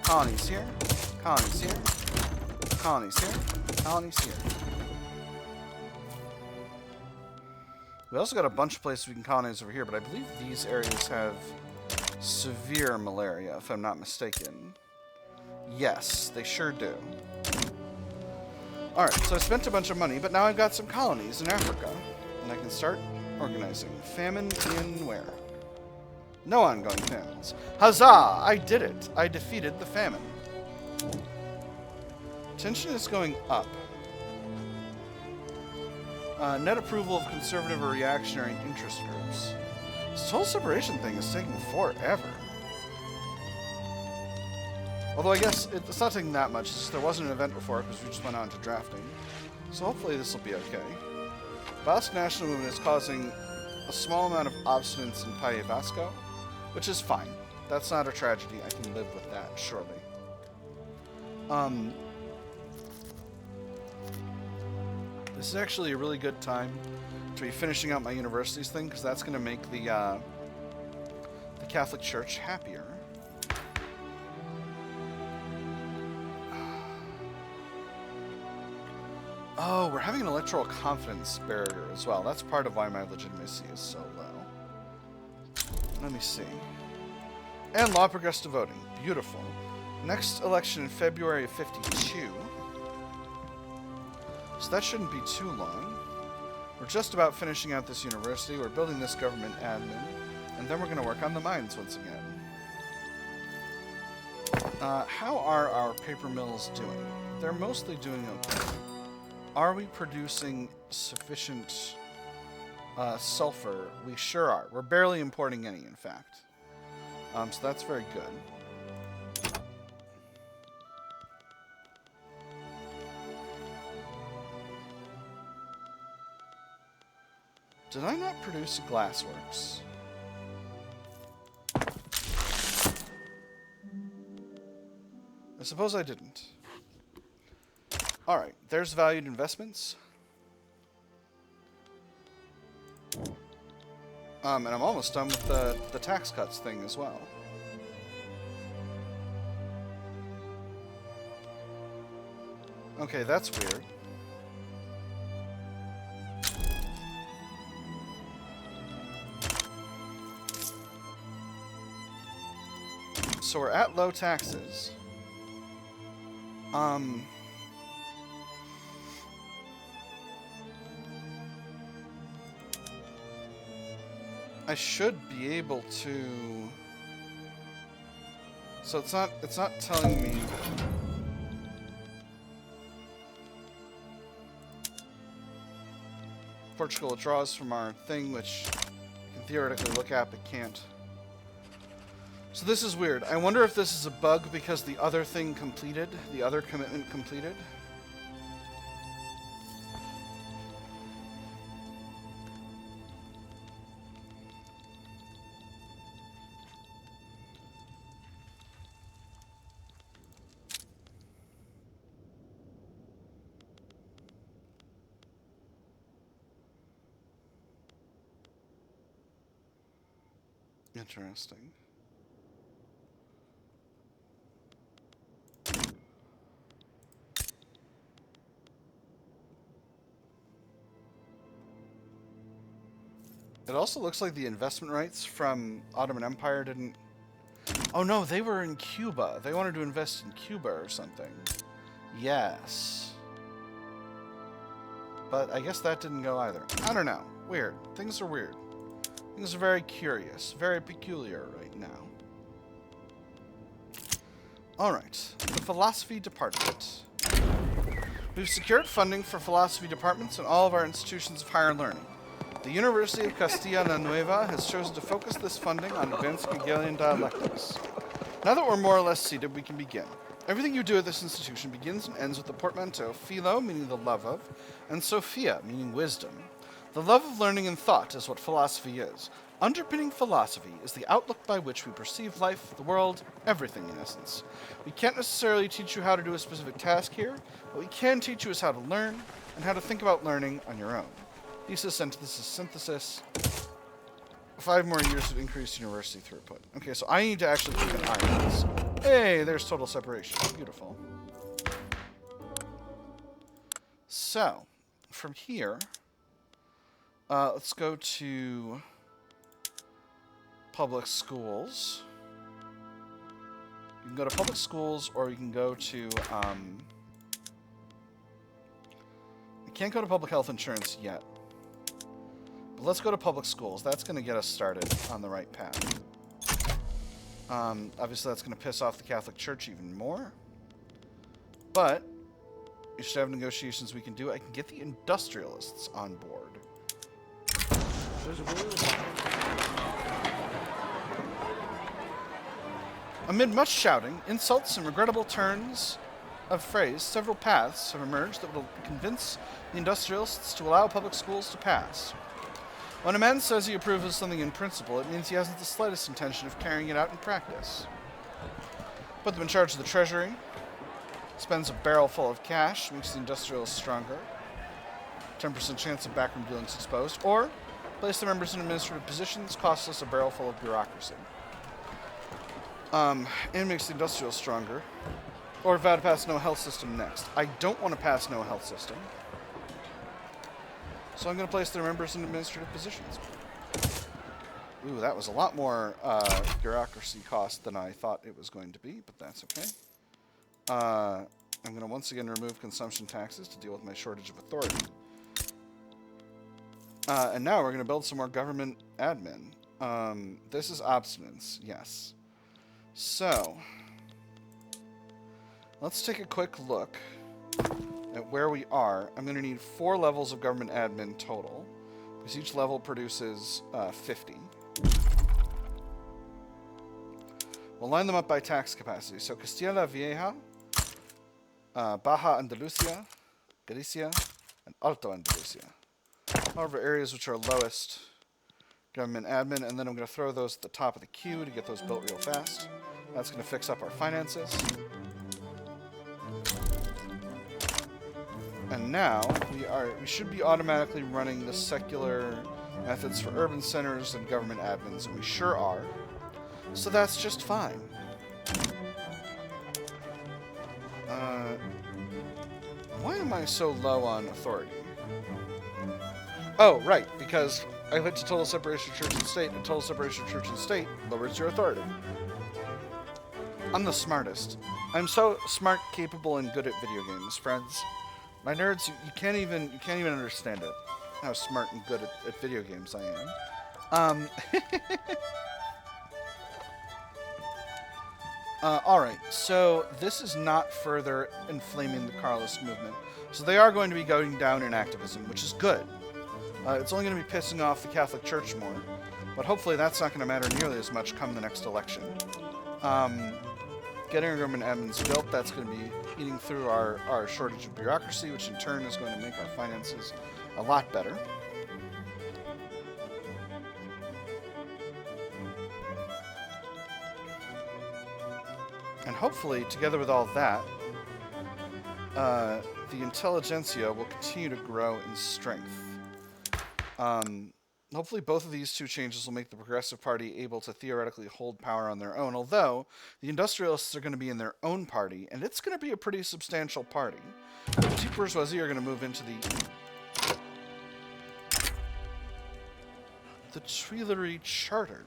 Colonies here. Colonies here. Colonies here. Colonies here. We also got a bunch of places we can colonize over here, but I believe these areas have severe malaria, if I'm not mistaken. Yes, they sure do. Alright, so I spent a bunch of money, but now I've got some colonies in Africa, and I can start organizing. Famine in where? No ongoing famines. Huzzah! I did it! I defeated the famine. Tension is going up. Net approval of conservative or reactionary interest groups. This whole separation thing is taking forever. Although I guess it's not taking that much. There wasn't an event before because we just went on to drafting. So hopefully this will be okay. Basque national movement is causing a small amount of obstinance in País Vasco, which is fine. That's not a tragedy. I can live with that, surely. This is actually a really good time to be finishing out my universities thing, because that's going to make the Catholic Church happier. Oh, we're having an electoral confidence barrier as well. That's part of why my legitimacy is so low. Let me see. And law progressed to voting. Beautiful. Next election in February of 52. So that shouldn't be too long. We're just about finishing out this university. We're building this government admin. And then we're going to work on the mines once again. How are our paper mills doing? They're mostly doing okay. Are we producing sufficient sulfur? We sure are. We're barely importing any, in fact. So that's very good. Did I not produce a glassworks? I suppose I didn't. Alright, there's valued investments. And I'm almost done with the tax cuts thing as well. Okay, that's weird. So we're at low taxes. I should be able to. So it's not telling me. Portugal withdraws from our thing, which you can theoretically look at, but can't. So this is weird. I wonder if this is a bug because the other thing completed, the other commitment completed. Interesting. It also looks like the investment rights from Ottoman Empire didn't... Oh no, they were in Cuba. They wanted to invest in Cuba or something. Yes. But I guess that didn't go either. I don't know. Weird. Things are weird. Things are very curious. Very peculiar right now. Alright. The Philosophy Department. We've secured funding for philosophy departments in all of our institutions of higher learning. The University of Castilla la Nueva has chosen to focus this funding on advanced Hegelian dialectics. Now that we're more or less seated, we can begin. Everything you do at this institution begins and ends with the portmanteau philo, meaning the love of, and sophia, meaning wisdom. The love of learning and thought is what philosophy is. Underpinning philosophy is the outlook by which we perceive life, the world, everything in essence. We can't necessarily teach you how to do a specific task here, but we can teach you is how to learn and how to think about learning on your own. Thesis, antithesis, synthesis. 5 more years of increased university throughput. Okay, so I need to actually keep an eye on this. Hey, there's total separation. Beautiful. So, from here, let's go to public schools. You can go to public schools, or you can go to, you can't go to public health insurance yet. But let's go to public schools. That's going to get us started on the right path. Obviously, that's going to piss off the Catholic Church even more. But we should have negotiations we can do. I can get the industrialists on board. Amid much shouting, insults, and regrettable turns of phrase, several paths have emerged that will convince the industrialists to allow public schools to pass. When a man says he approves of something in principle, it means he hasn't the slightest intention of carrying it out in practice. Put them in charge of the treasury, spends a barrel full of cash, makes the industrialists stronger, 10% chance of backroom dealings exposed, or place the members in administrative positions, costs us a barrel full of bureaucracy. And makes the industrials stronger. Or vow to pass no health system next. I don't want to pass no health system. So I'm going to place their members in administrative positions. Ooh, that was a lot more bureaucracy cost than I thought it was going to be, but that's okay. I'm going to once again remove consumption taxes to deal with my shortage of authority. And now we're going to build some more government admin. This is obstinance, yes. So, let's take a quick look at where we are. I'm going to need 4 levels of government admin total, because each level produces 50. We'll line them up by tax capacity. So Castilla la Vieja, Baja Andalusia, Galicia, and Alto Andalusia. However, areas which are lowest government admin, and then I'm going to throw those at the top of the queue to get those built real fast. That's going to fix up our finances. And now we should be automatically running the secular methods for urban centers and government admins, and we sure are. So that's just fine. Why am I so low on authority? Oh, right, because I went to total separation of church and state, and total separation of church and state lowers your authority. I'm the smartest. I'm so smart, capable, and good at video games, friends. My nerds, you can't even understand it. How smart and good at video games I am. Alright, so this is not further inflaming the Carlist movement. So they are going to be going down in activism, which is good. It's only going to be pissing off the Catholic Church more, but hopefully that's not going to matter nearly as much come the next election. Getting our government admins built, that's going to be eating through our shortage of bureaucracy, which in turn is going to make our finances a lot better. And hopefully, together with all that, the intelligentsia will continue to grow in strength. Hopefully both of these two changes will make the Progressive Party able to theoretically hold power on their own, although the Industrialists are going to be in their own party, and it's going to be a pretty substantial party. The Petit Bourgeoisie are going to move into the Tuileries Charter.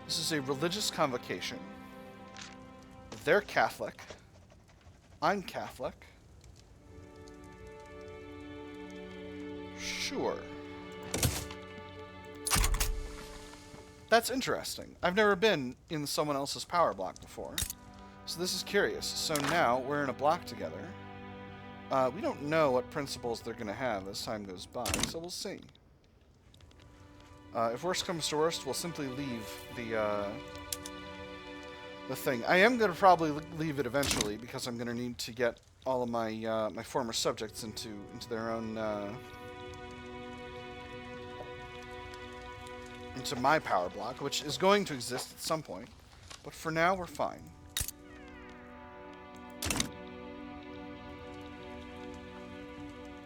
This is a religious convocation. They're Catholic. I'm Catholic. Sure. That's interesting. I've never been in someone else's power block before. So this is curious. So now we're in a block together. We don't know what principles they're going to have as time goes by, so we'll see. If worst comes to worst, we'll simply leave the thing. I am going to probably leave it eventually because I'm going to need to get all of my my former subjects into their own into my power block, which is going to exist at some point. But for now, we're fine.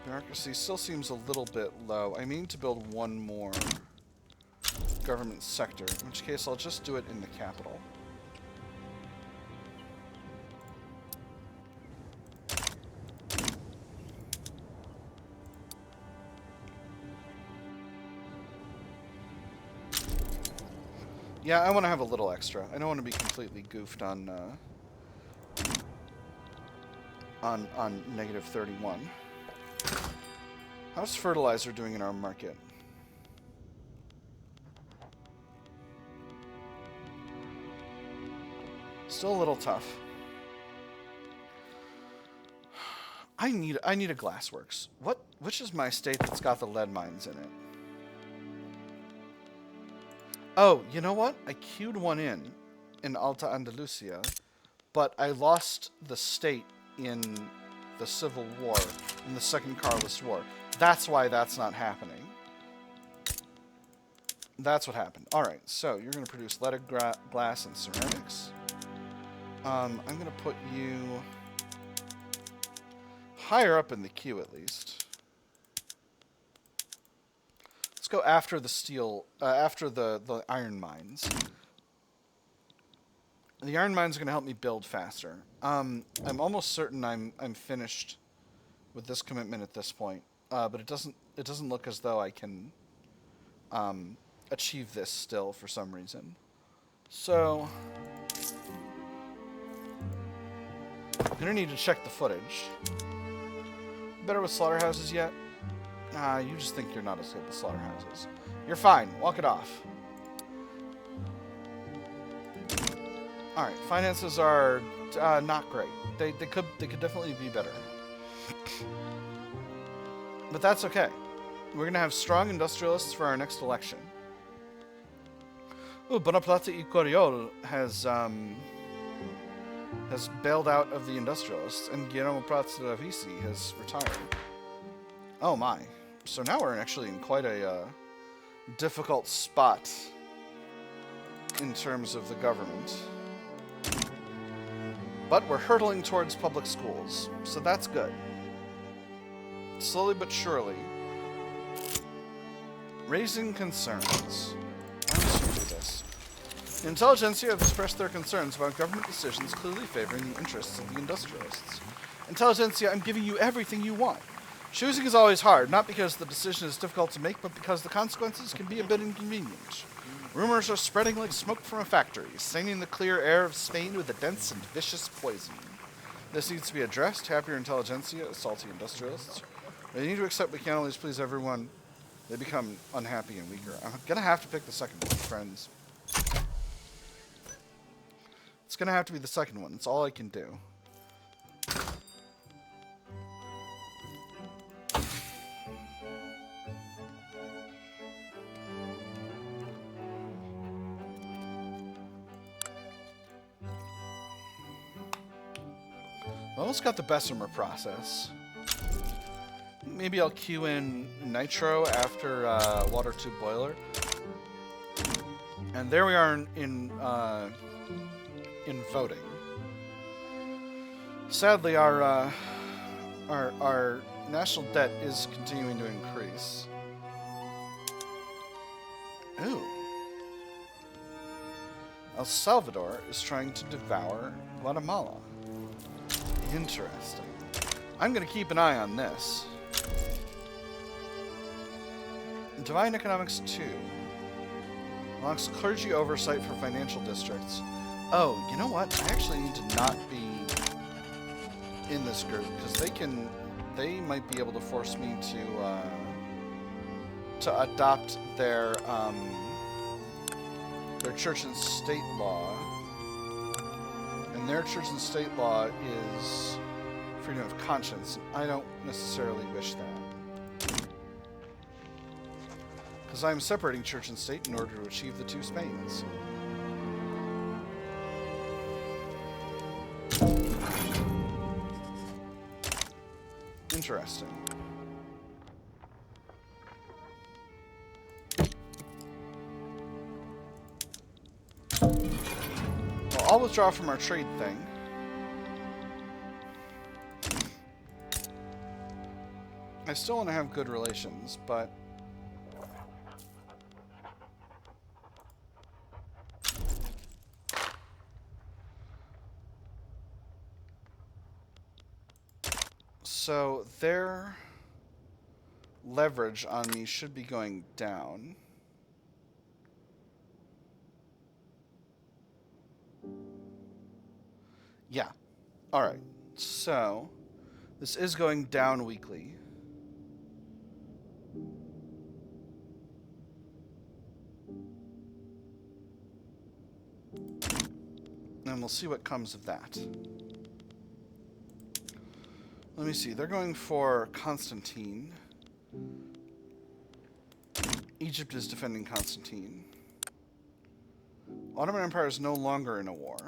Bureaucracy still seems a little bit low. I mean to build one more government sector, in which case I'll just do it in the capital. Yeah, I want to have a little extra. I don't want to be completely goofed on negative 31. How's fertilizer doing in our market? Still a little tough. I need a glassworks. Which is my state that's got the lead mines in it? Oh, you know what? I queued one in Alta Andalusia, but I lost the state in the Civil War, in the Second Carlist War. That's why that's not happening. That's what happened. Alright, so you're going to produce leaded glass and ceramics. I'm going to put you higher up in the queue, at least. Let's go after the steel, after the iron mines. The iron mines are going to help me build faster. I'm almost certain I'm finished with this commitment at this point, but it doesn't look as though I can achieve this still for some reason. So I'm gonna need to check the footage. Better with slaughterhouses yet? Nah, you just think you're not as good with slaughterhouses. You're fine. Walk it off. Alright, finances are not great. They could definitely be better. But that's okay. We're gonna have strong industrialists for our next election. Ooh, Bonaparte y Coriol has has bailed out of the industrialists, and Guillermo Prats de la Vici has retired. Oh my. So now we're actually in quite a difficult spot in terms of the government. But we're hurtling towards public schools, so that's good. Slowly but surely. Raising concerns. Why must you do this? The intelligentsia have expressed their concerns about government decisions clearly favoring the interests of the industrialists. Intelligentsia, I'm giving you everything you want. Choosing is always hard, not because the decision is difficult to make, but because the consequences can be a bit inconvenient. Rumors are spreading like smoke from a factory, staining the clear air of Spain with a dense and vicious poison. This needs to be addressed. Happier intelligentsia, salty industrialists. They need to accept we can't always please everyone. They become unhappy and weaker. I'm gonna have to pick the second one, friends. It's gonna have to be the second one. It's all I can do. Almost got the Bessemer process. Maybe I'll queue in Nitro after Water Tube Boiler. And there we are in voting. Sadly, our national debt is continuing to increase. Ooh. El Salvador is trying to devour Guatemala. Interesting. I'm going to keep an eye on this. Divine Economics 2 unlocks clergy oversight for financial districts. Oh, you know what? I actually need to not be in this group because they might be able to force me to adopt their church and state law. And their church and state law is freedom of conscience. I don't necessarily wish that. Because I'm separating church and state in order to achieve the two Spains. Interesting. I'll withdraw from our trade thing. I still want to have good relations, but so their leverage on me should be going down. Yeah. Alright. So, this is going down weekly. And we'll see what comes of that. Let me see. They're going for Constantine. Egypt is defending Constantine. Ottoman Empire is no longer in a war.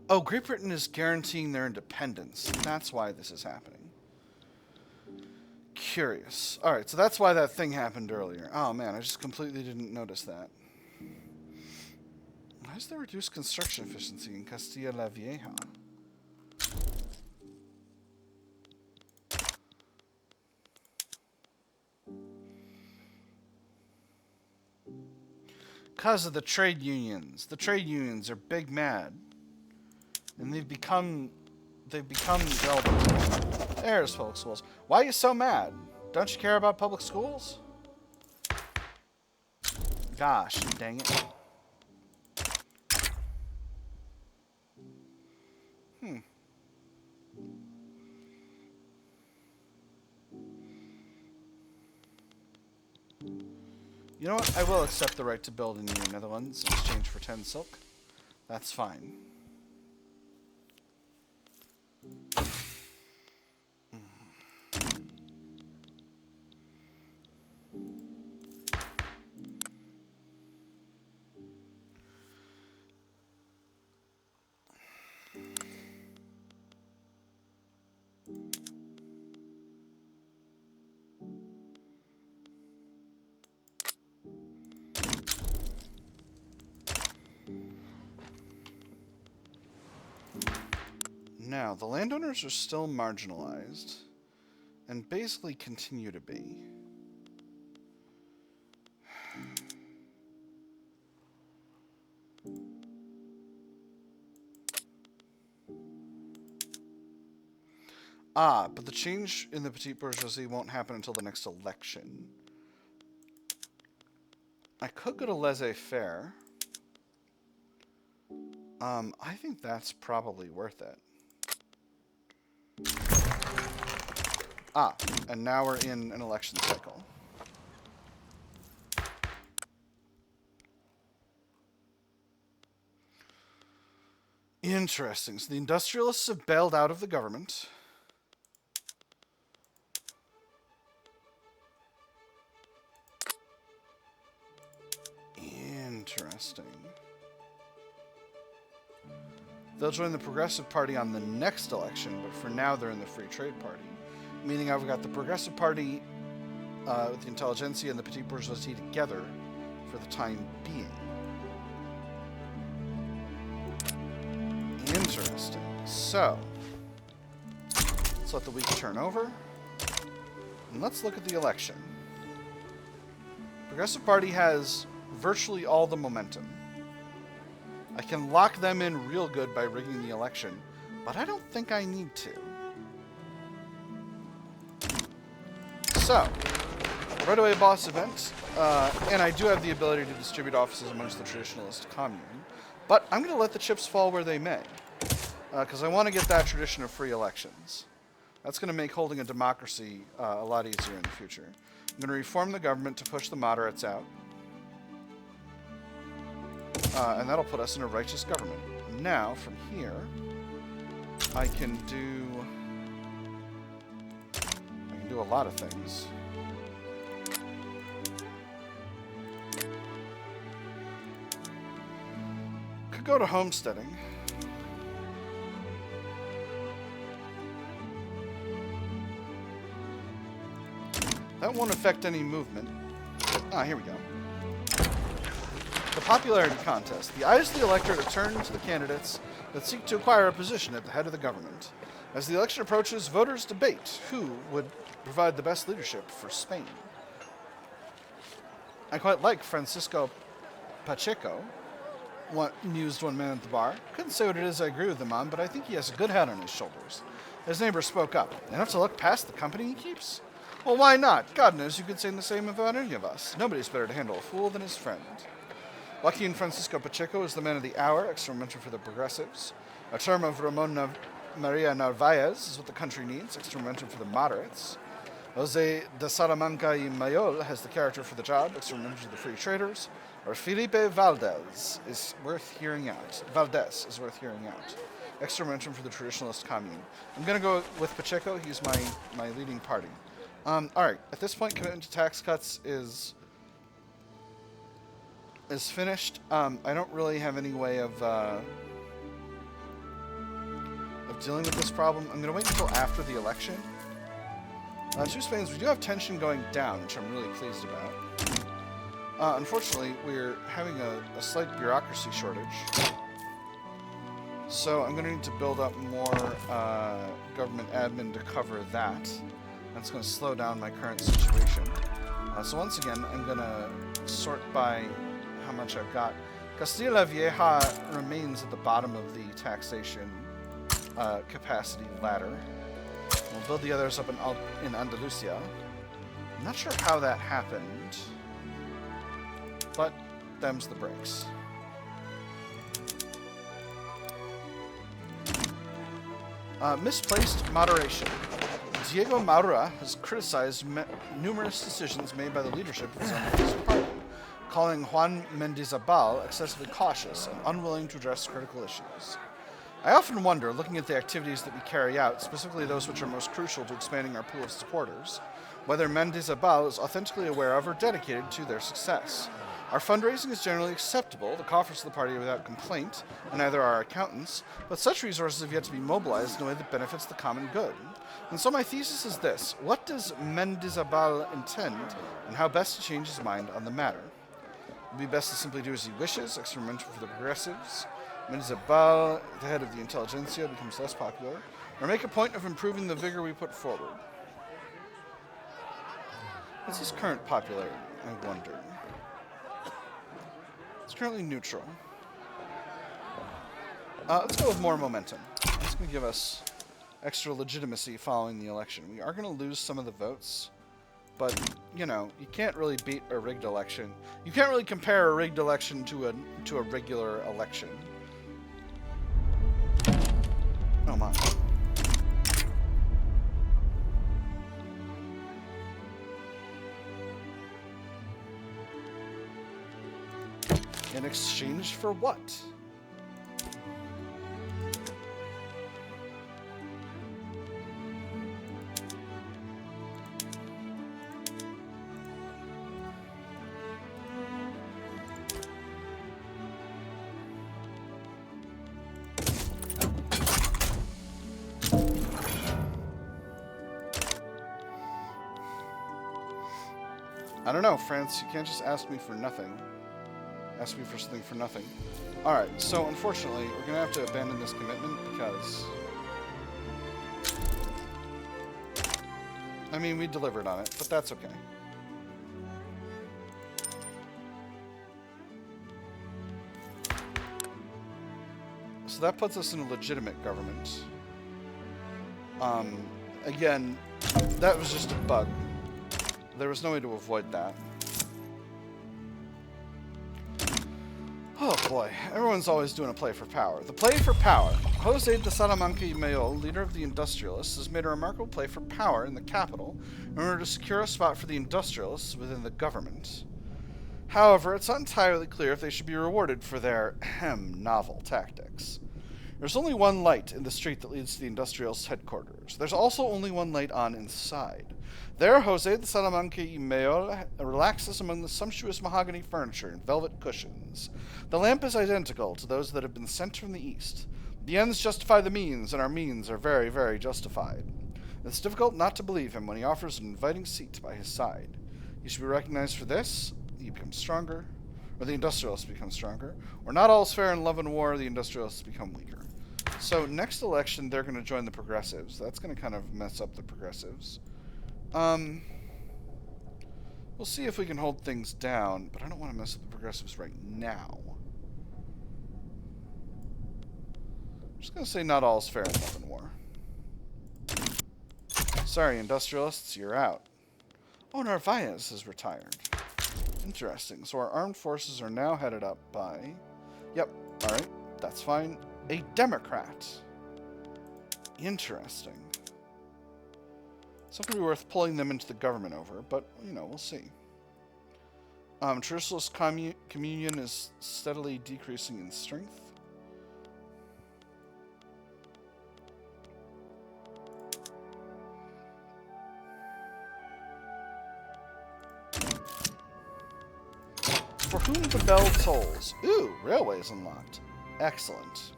Oh, Great Britain is guaranteeing their independence. That's why this is happening. Curious. Alright, so that's why that thing happened earlier. Oh man, I just completely didn't notice that. Why is there reduced construction efficiency in Castilla la Vieja? Because of the trade unions. The trade unions are big mad. And they've become relevant. There's public schools. Why are you so mad? Don't you care about public schools? Gosh, dang it. You know what? I will accept the right to build in the Netherlands in exchange for 10 silk. That's fine. Now, the landowners are still marginalized and basically continue to be. But the change in the petite bourgeoisie won't happen until the next election. I could go to laissez-faire. I think that's probably worth it. And now we're in an election cycle. Interesting. So the industrialists have bailed out of the government. Interesting. They'll join the Progressive Party on the next election, but for now they're in the Free Trade Party. Meaning I've got the Progressive Party with the intelligentsia and the petite bourgeoisie together for the time being. Interesting. So, let's let the week turn over. And let's look at the election. Progressive Party has virtually all the momentum. I can lock them in real good by rigging the election, but I don't think I need to. So, right away boss event, and I do have the ability to distribute offices amongst the traditionalist commune, but I'm going to let the chips fall where they may, because I want to get that tradition of free elections. That's going to make holding a democracy a lot easier in the future. I'm going to reform the government to push the moderates out. And that'll put us in a righteous government. Now, from here, I can do a lot of things. Could go to homesteading. That won't affect any movement. Here we go. The popularity contest. The eyes of the electorate are turned to the candidates that seek to acquire a position at the head of the government. As the election approaches, voters debate who would provide the best leadership for Spain. I quite like Francisco Pacheco, mused one man at the bar. Couldn't say what it is I agree with him on, but I think he has a good head on his shoulders. His neighbor spoke up. Enough to look past the company he keeps? Well, why not? God knows you could say the same about any of us. Nobody's better to handle a fool than his friend. Joaquin Francisco Pacheco is the man of the hour, extra-momentum for the progressives. A term of Ramon Maria Narvaez is what the country needs, extra-momentum for the moderates. Jose de Salamanca y Mayol has the character for the job, extra-momentum for the free traders. Or Felipe Valdez is worth hearing out. Valdez is worth hearing out. Extra-momentum for the traditionalist commune. I'm going to go with Pacheco. He's my leading party. Alright, at this point, commitment to tax cuts is finished. I don't really have any way of dealing with this problem. I'm going to wait until after the election. Two Spains, we do have tension going down, which I'm really pleased about. Unfortunately, we're having a slight bureaucracy shortage. So I'm going to need to build up more government admin to cover that. That's going to slow down my current situation. So once again, I'm going to sort by how much I've got. Castilla la Vieja remains at the bottom of the taxation capacity ladder. We'll build the others up in Andalusia. I'm not sure how that happened, but them's the breaks. Misplaced moderation. Diego Maura has criticized numerous decisions made by the leadership of his own political party, calling Juan Mendizabal excessively cautious and unwilling to address critical issues. I often wonder, looking at the activities that we carry out, specifically those which are most crucial to expanding our pool of supporters, whether Mendizabal is authentically aware of or dedicated to their success. Our fundraising is generally acceptable, the coffers of the party are without complaint, and neither are our accountants, but such resources have yet to be mobilized in a way that benefits the common good. And so my thesis is this: what does Mendizabal intend, and how best to change his mind on the matter? It would be best to simply do as he wishes, experimental for the progressives, Municipal, the head of the intelligentsia, becomes less popular. Or make a point of improving the vigor we put forward. What's his current popularity, I wonder? It's currently neutral. Let's go with more momentum. That's going to give us extra legitimacy following the election. We are going to lose some of the votes, but, you know, you can't really beat a rigged election. You can't really compare a rigged election to a regular election. Oh my. In exchange for what? I don't know, France. You can't just ask me for nothing. Ask me for something for nothing. Alright, so unfortunately, we're going to have to abandon this commitment because... I mean, we delivered on it, but that's okay. So that puts us in a legitimate government. Again, that was just a bug. There was no way to avoid that. Oh boy, everyone's always doing a play for power. The play for power. Jose de Salamanca y Mayol, leader of the industrialists, has made a remarkable play for power in the capital in order to secure a spot for the industrialists within the government. However, it's not entirely clear if they should be rewarded for their novel tactics. There's only one light in the street that leads to the industrialists' headquarters. There's also only one light on inside. There, Jose de Salamanca y Mayol relaxes among the sumptuous mahogany furniture and velvet cushions. The lamp is identical to those that have been sent from the east. The ends justify the means, and our means are very, very justified. It's difficult not to believe him when he offers an inviting seat by his side. He should be recognized for this. He becomes stronger, or the industrialists become stronger, or not all is fair in love and war, the industrialists become weaker. So next election, they're going to join the progressives. That's going to kind of mess up the progressives. We'll see if we can hold things down, but I don't want to mess up the progressives right now. I'm just going to say not all is fair in love and war. Sorry, industrialists, you're out. Oh, Narvaez has retired. Interesting. So our armed forces are now headed up by... Yep, alright, that's fine. A Democrat. Interesting. It's not going to be worth pulling them into the government over, but, you know, we'll see. Traditionalist communion is steadily decreasing in strength. For whom the bell tolls. Ooh, railways unlocked. Excellent.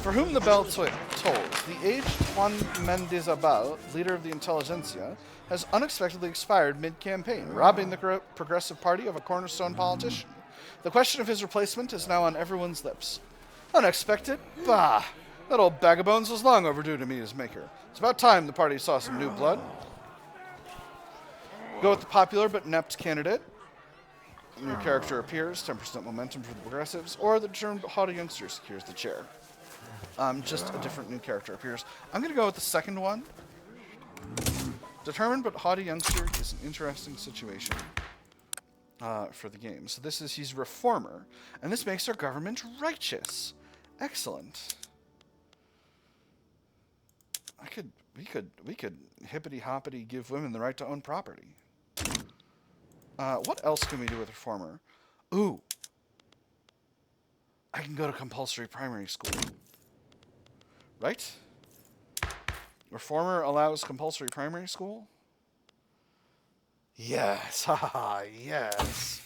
For whom the bell tolls, the aged Juan Mendizabal, leader of the intelligentsia, has unexpectedly expired mid-campaign, robbing the Progressive Party of a cornerstone politician. The question of his replacement is now on everyone's lips. Unexpected? Bah! That old bag of bones was long overdue to meet his maker. It's about time the party saw some new blood. Go with the popular but inept candidate. New character appears, 10% momentum for the progressives, or the determined haughty youngster secures the chair. Just a different new character appears. I'm going to go with the second one. Determined but haughty youngster is an interesting situation for the game. So this is, he's reformer, and this makes our government righteous. Excellent. We could hippity hoppity give women the right to own property. What else can we do with reformer? Ooh. I can go to compulsory primary school. Right? Reformer allows compulsory primary school? Yes. Haha, yes.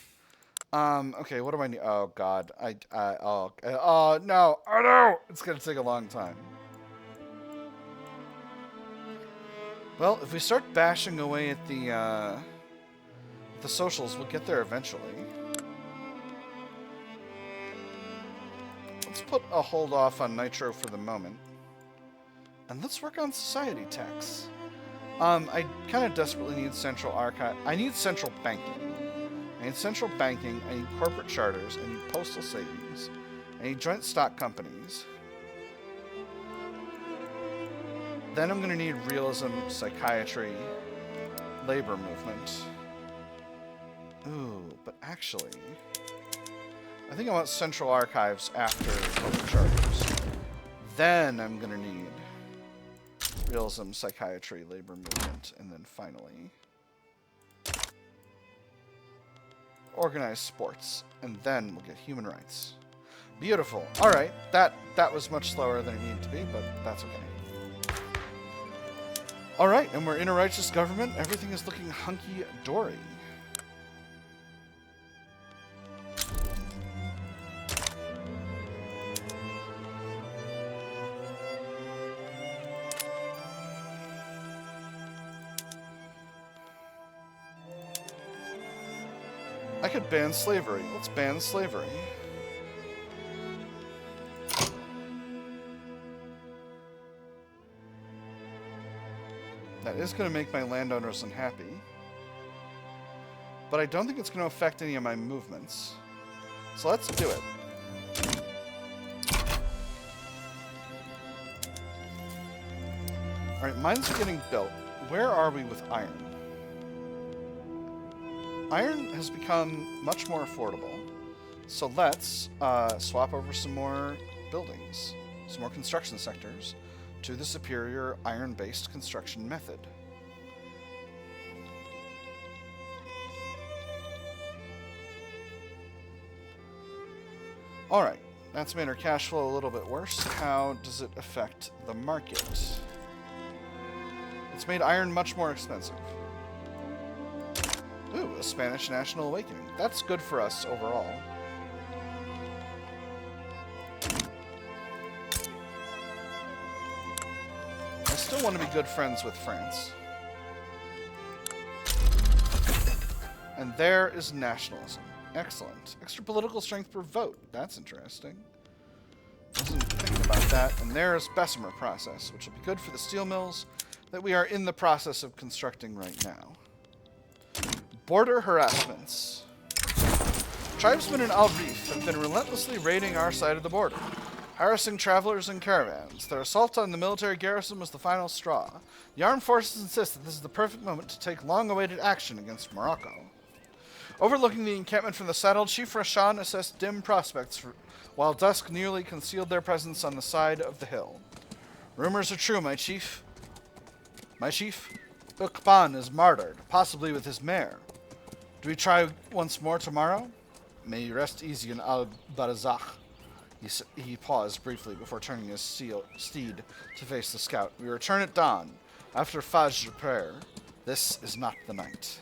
Okay, what do I need? Oh, God. Oh, no. Oh, no! It's gonna take a long time. Well, if we start bashing away at the socials, we'll get there eventually. let's put a hold off on Nitro for the moment. And let's work on society tax. I kind of desperately need central archive. I need central banking. I need central banking. I need corporate charters. I need postal savings. I need joint stock companies. Then I'm going to need realism, psychiatry, labor movement. Ooh, but actually, I think I want central archives after corporate charters. Then I'm going to need realism, psychiatry, labor movement, and then finally organized sports, and then we'll get human rights. Beautiful. All right, that was much slower than it needed to be, but that's okay. All right, and we're in a righteous government. Everything is looking hunky-dory. I could ban slavery. Let's ban slavery. That is going to make my landowners unhappy. But I don't think it's going to affect any of my movements. So let's do it. Alright, mines are getting built. Where are we with iron? Iron has become much more affordable. So let's swap over some more buildings, some more construction sectors, to the superior iron-based construction method. Alright, that's made our cash flow a little bit worse. How does it affect the market? It's made iron much more expensive. Ooh, a Spanish national awakening. That's good for us overall. I still want to be good friends with France. And there is nationalism. Excellent. Extra political strength per vote. That's interesting. Wasn't thinking about that. And there is Bessemer process, which will be good for the steel mills that we are in the process of constructing right now. Border harassments. Tribesmen in Al Rif have been relentlessly raiding our side of the border, harassing travelers and caravans. Their assault on the military garrison was the final straw. The armed forces insist that this is the perfect moment to take long-awaited action against Morocco. Overlooking the encampment from the saddle, Chief Rashan assessed dim prospects while dusk nearly concealed their presence on the side of the hill. Rumors are true, my chief. My chief, Uqban is martyred, possibly with his mare. Do we try once more tomorrow? May you rest easy in Al-Barazakh. He paused briefly before turning his steed to face the scout. We return at dawn, after Fajr prayer. This is not the night.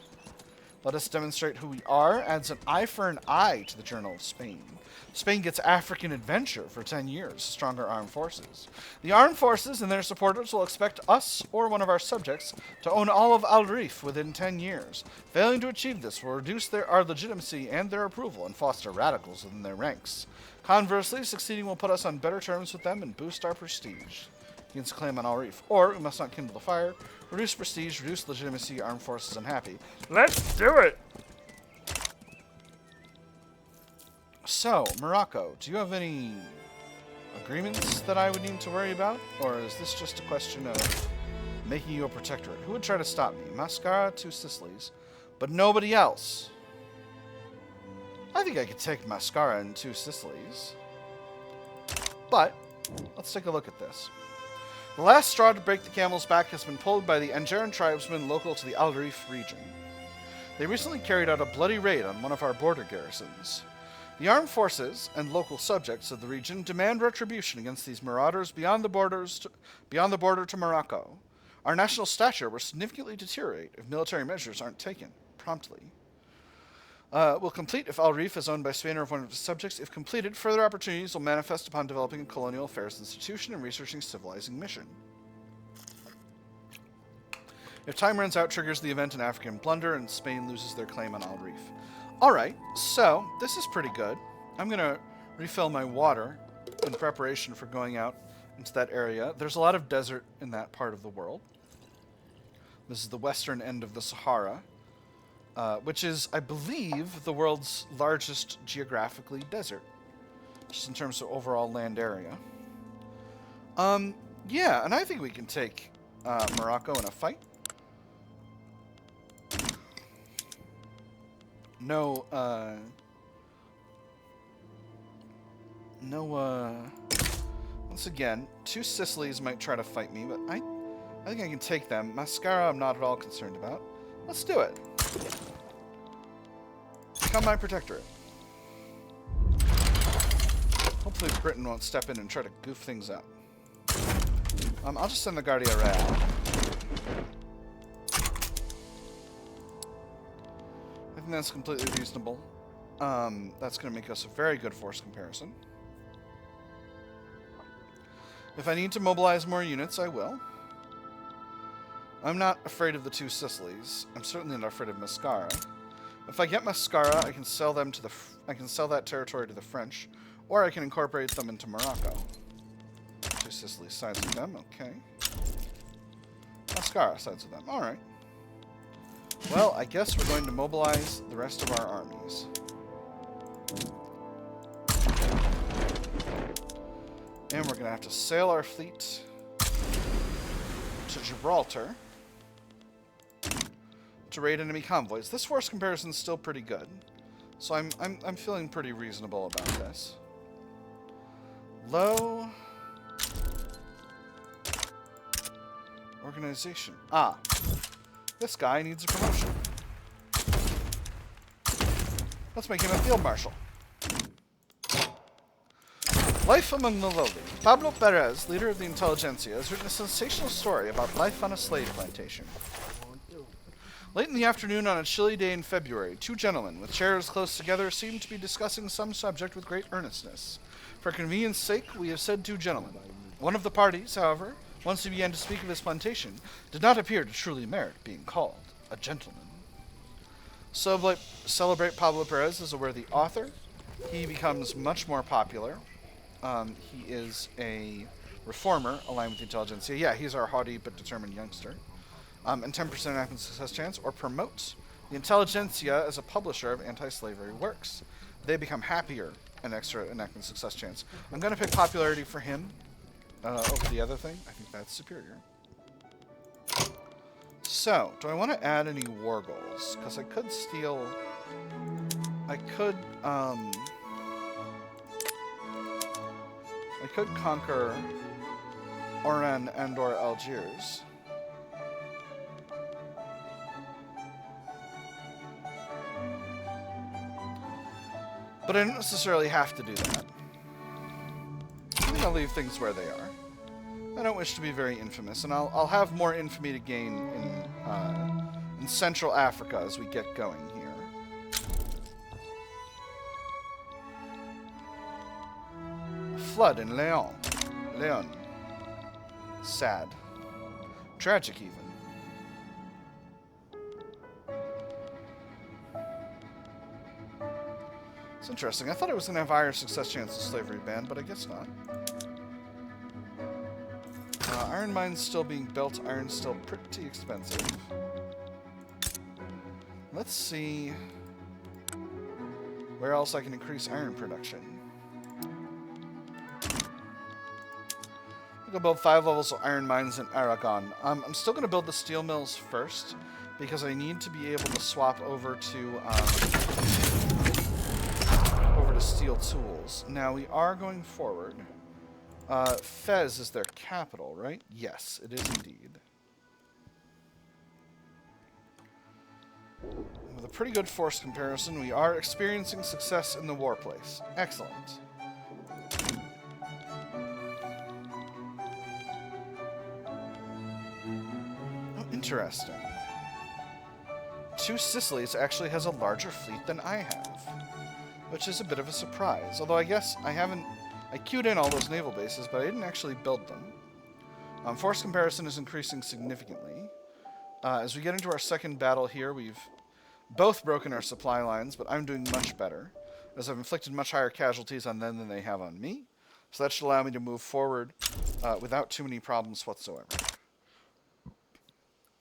Let us demonstrate who we are, adds an eye for an eye to the Journal of Spain. Spain gets African adventure for 10 years, stronger armed forces. The armed forces and their supporters will expect us or one of our subjects to own all of Al Rif within 10 years. Failing to achieve this will reduce our legitimacy and their approval and foster radicals within their ranks. Conversely, succeeding will put us on better terms with them and boost our prestige. Against a claim on Al Rif. Or we must not kindle the fire, reduce prestige, reduce legitimacy, armed forces unhappy. Let's do it! So, Morocco, do you have any agreements that I would need to worry about? Or is this just a question of making you a protectorate? Who would try to stop me? Mascara, 2 Sicilies, but nobody else. I think I could take Mascara and 2 Sicilies. But, let's take a look at this. The last straw to break the camel's back has been pulled by the Angeran tribesmen local to the Al Rif region. They recently carried out a bloody raid on one of our border garrisons. The armed forces and local subjects of the region demand retribution against these marauders beyond the border to Morocco. Our national stature will significantly deteriorate if military measures aren't taken promptly. Will complete if Al Rif is owned by Spain or one of its subjects. If completed, further opportunities will manifest upon developing a colonial affairs institution and researching civilizing mission. If time runs out, triggers the event in African blunder, and Spain loses their claim on Al Rif. Alright, so this is pretty good. I'm going to refill my water in preparation for going out into that area. There's a lot of desert in that part of the world. This is the western end of the Sahara, which is, I believe, the world's largest geographically desert, just in terms of overall land area. Yeah, and I think we can take Morocco in a fight. Once again, 2 Sicilies might try to fight me, but I think I can take them. Mascara I'm not at all concerned about. Let's do it. Become my protectorate. Hopefully Britain won't step in and try to goof things up. I'll just send the Guardia Real. I think that's completely reasonable. That's going to make us a very good force comparison. If I need to mobilize more units, I will. I'm not afraid of the 2 Sicilies. I'm certainly not afraid of Mascara. If I get Mascara, I can sell them to I can sell that territory to the French, or I can incorporate them into Morocco. 2 Sicilies sides with them, okay. Mascara sides with them, alright. Well, I guess we're going to mobilize the rest of our armies. And we're going to have to sail our fleet to Gibraltar to raid enemy convoys. This force comparison is still pretty good, so I'm feeling pretty reasonable about this. Low organization. Ah, this guy needs a promotion. Let's make him a field marshal. Life among the lowly. Pablo Perez, leader of the intelligentsia, has written a sensational story about life on a slave plantation. Late in the afternoon on a chilly day in February, 2 gentlemen, with chairs close together, seemed to be discussing some subject with great earnestness. For convenience sake, we have said 2 gentlemen. One of the parties, however, once he began to speak of his plantation, did not appear to truly merit being called a gentleman. Celebrate Pablo Perez as a worthy author. He becomes much more popular. He is a reformer aligned with the intelligentsia. Yeah, he's our haughty but determined youngster. And 10% enactment success chance, or promote the intelligentsia as a publisher of anti-slavery works. They become happier, an extra enactment success chance. I'm going to pick popularity for him over the other thing. I think that's superior. So, do I want to add any war goals? Because I could steal... I could conquer Oran and or Algiers. But I don't necessarily have to do that. I think I'll leave things where they are. I don't wish to be very infamous, and I'll have more infamy to gain in Central Africa as we get going here. Flood in Leon. Sad. Tragic, even. It's interesting. I thought I was going to have higher success chance of slavery ban, but I guess not. Iron mines still being built. Iron's still pretty expensive. Let's see where else I can increase iron production. I'll go build 5 levels of iron mines in Aragon. I'm still going to build the steel mills first, because I need to be able to swap over to steel tools. Now we are going forward. Fez is their capital, right? Yes, it is indeed. With a pretty good force comparison, we are experiencing success in the war place. Excellent. Oh, interesting. 2 Sicilies actually has a larger fleet than I have, which is a bit of a surprise. Although I guess I queued in all those naval bases, but I didn't actually build them. Force comparison is increasing significantly. As we get into our second battle here, we've both broken our supply lines, but I'm doing much better, as I've inflicted much higher casualties on them than they have on me. So that should allow me to move forward without too many problems whatsoever.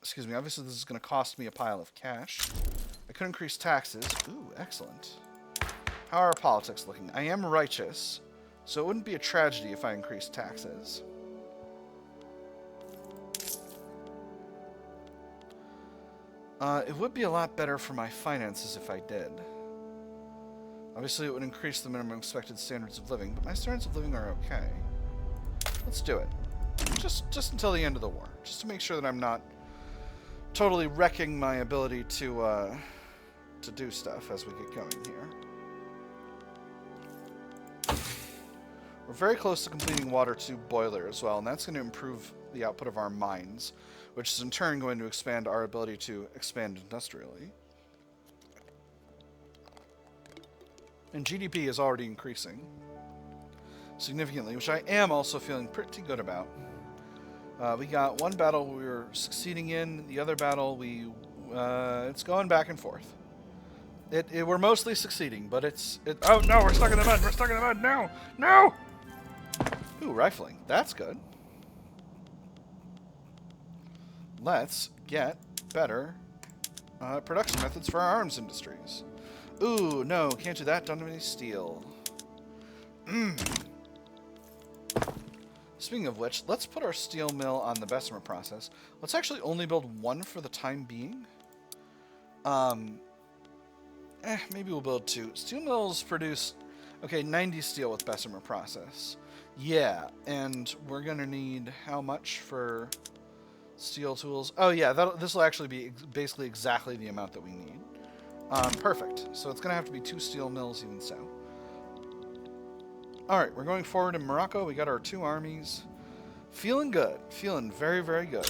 Excuse me, obviously this is going to cost me a pile of cash. I could increase taxes. Ooh, excellent. How are our politics looking? I am righteous, so it wouldn't be a tragedy if I increased taxes. It would be a lot better for my finances if I did. Obviously, it would increase the minimum expected standards of living, but my standards of living are okay. Let's do it. Just until the end of the war. Just to make sure that I'm not totally wrecking my ability to do stuff as we get going here. We're very close to completing water tube boiler as well, and that's going to improve the output of our mines, which is in turn going to expand our ability to expand industrially. And GDP is already increasing significantly, which I am also feeling pretty good about. We got one battle we were succeeding in, the other battle it's going back and forth. We're mostly succeeding, but oh no, we're stuck in the mud, we're stuck in the mud, no, no! Ooh, rifling, that's good. Let's get better production methods for our arms industries. Ooh, no, can't do that, don't have any steel. Speaking of which, let's put our steel mill on the Bessemer process. Let's actually only build one for the time being. Maybe we'll build two. Steel mills produce, okay, 90 steel with Bessemer process. Yeah, and we're going to need how much for steel tools? Oh yeah, this will actually be basically exactly the amount that we need. Perfect. So it's going to have to be 2 steel mills even so. Alright, we're going forward in Morocco. We got our 2 armies. Feeling good. Feeling very, very good.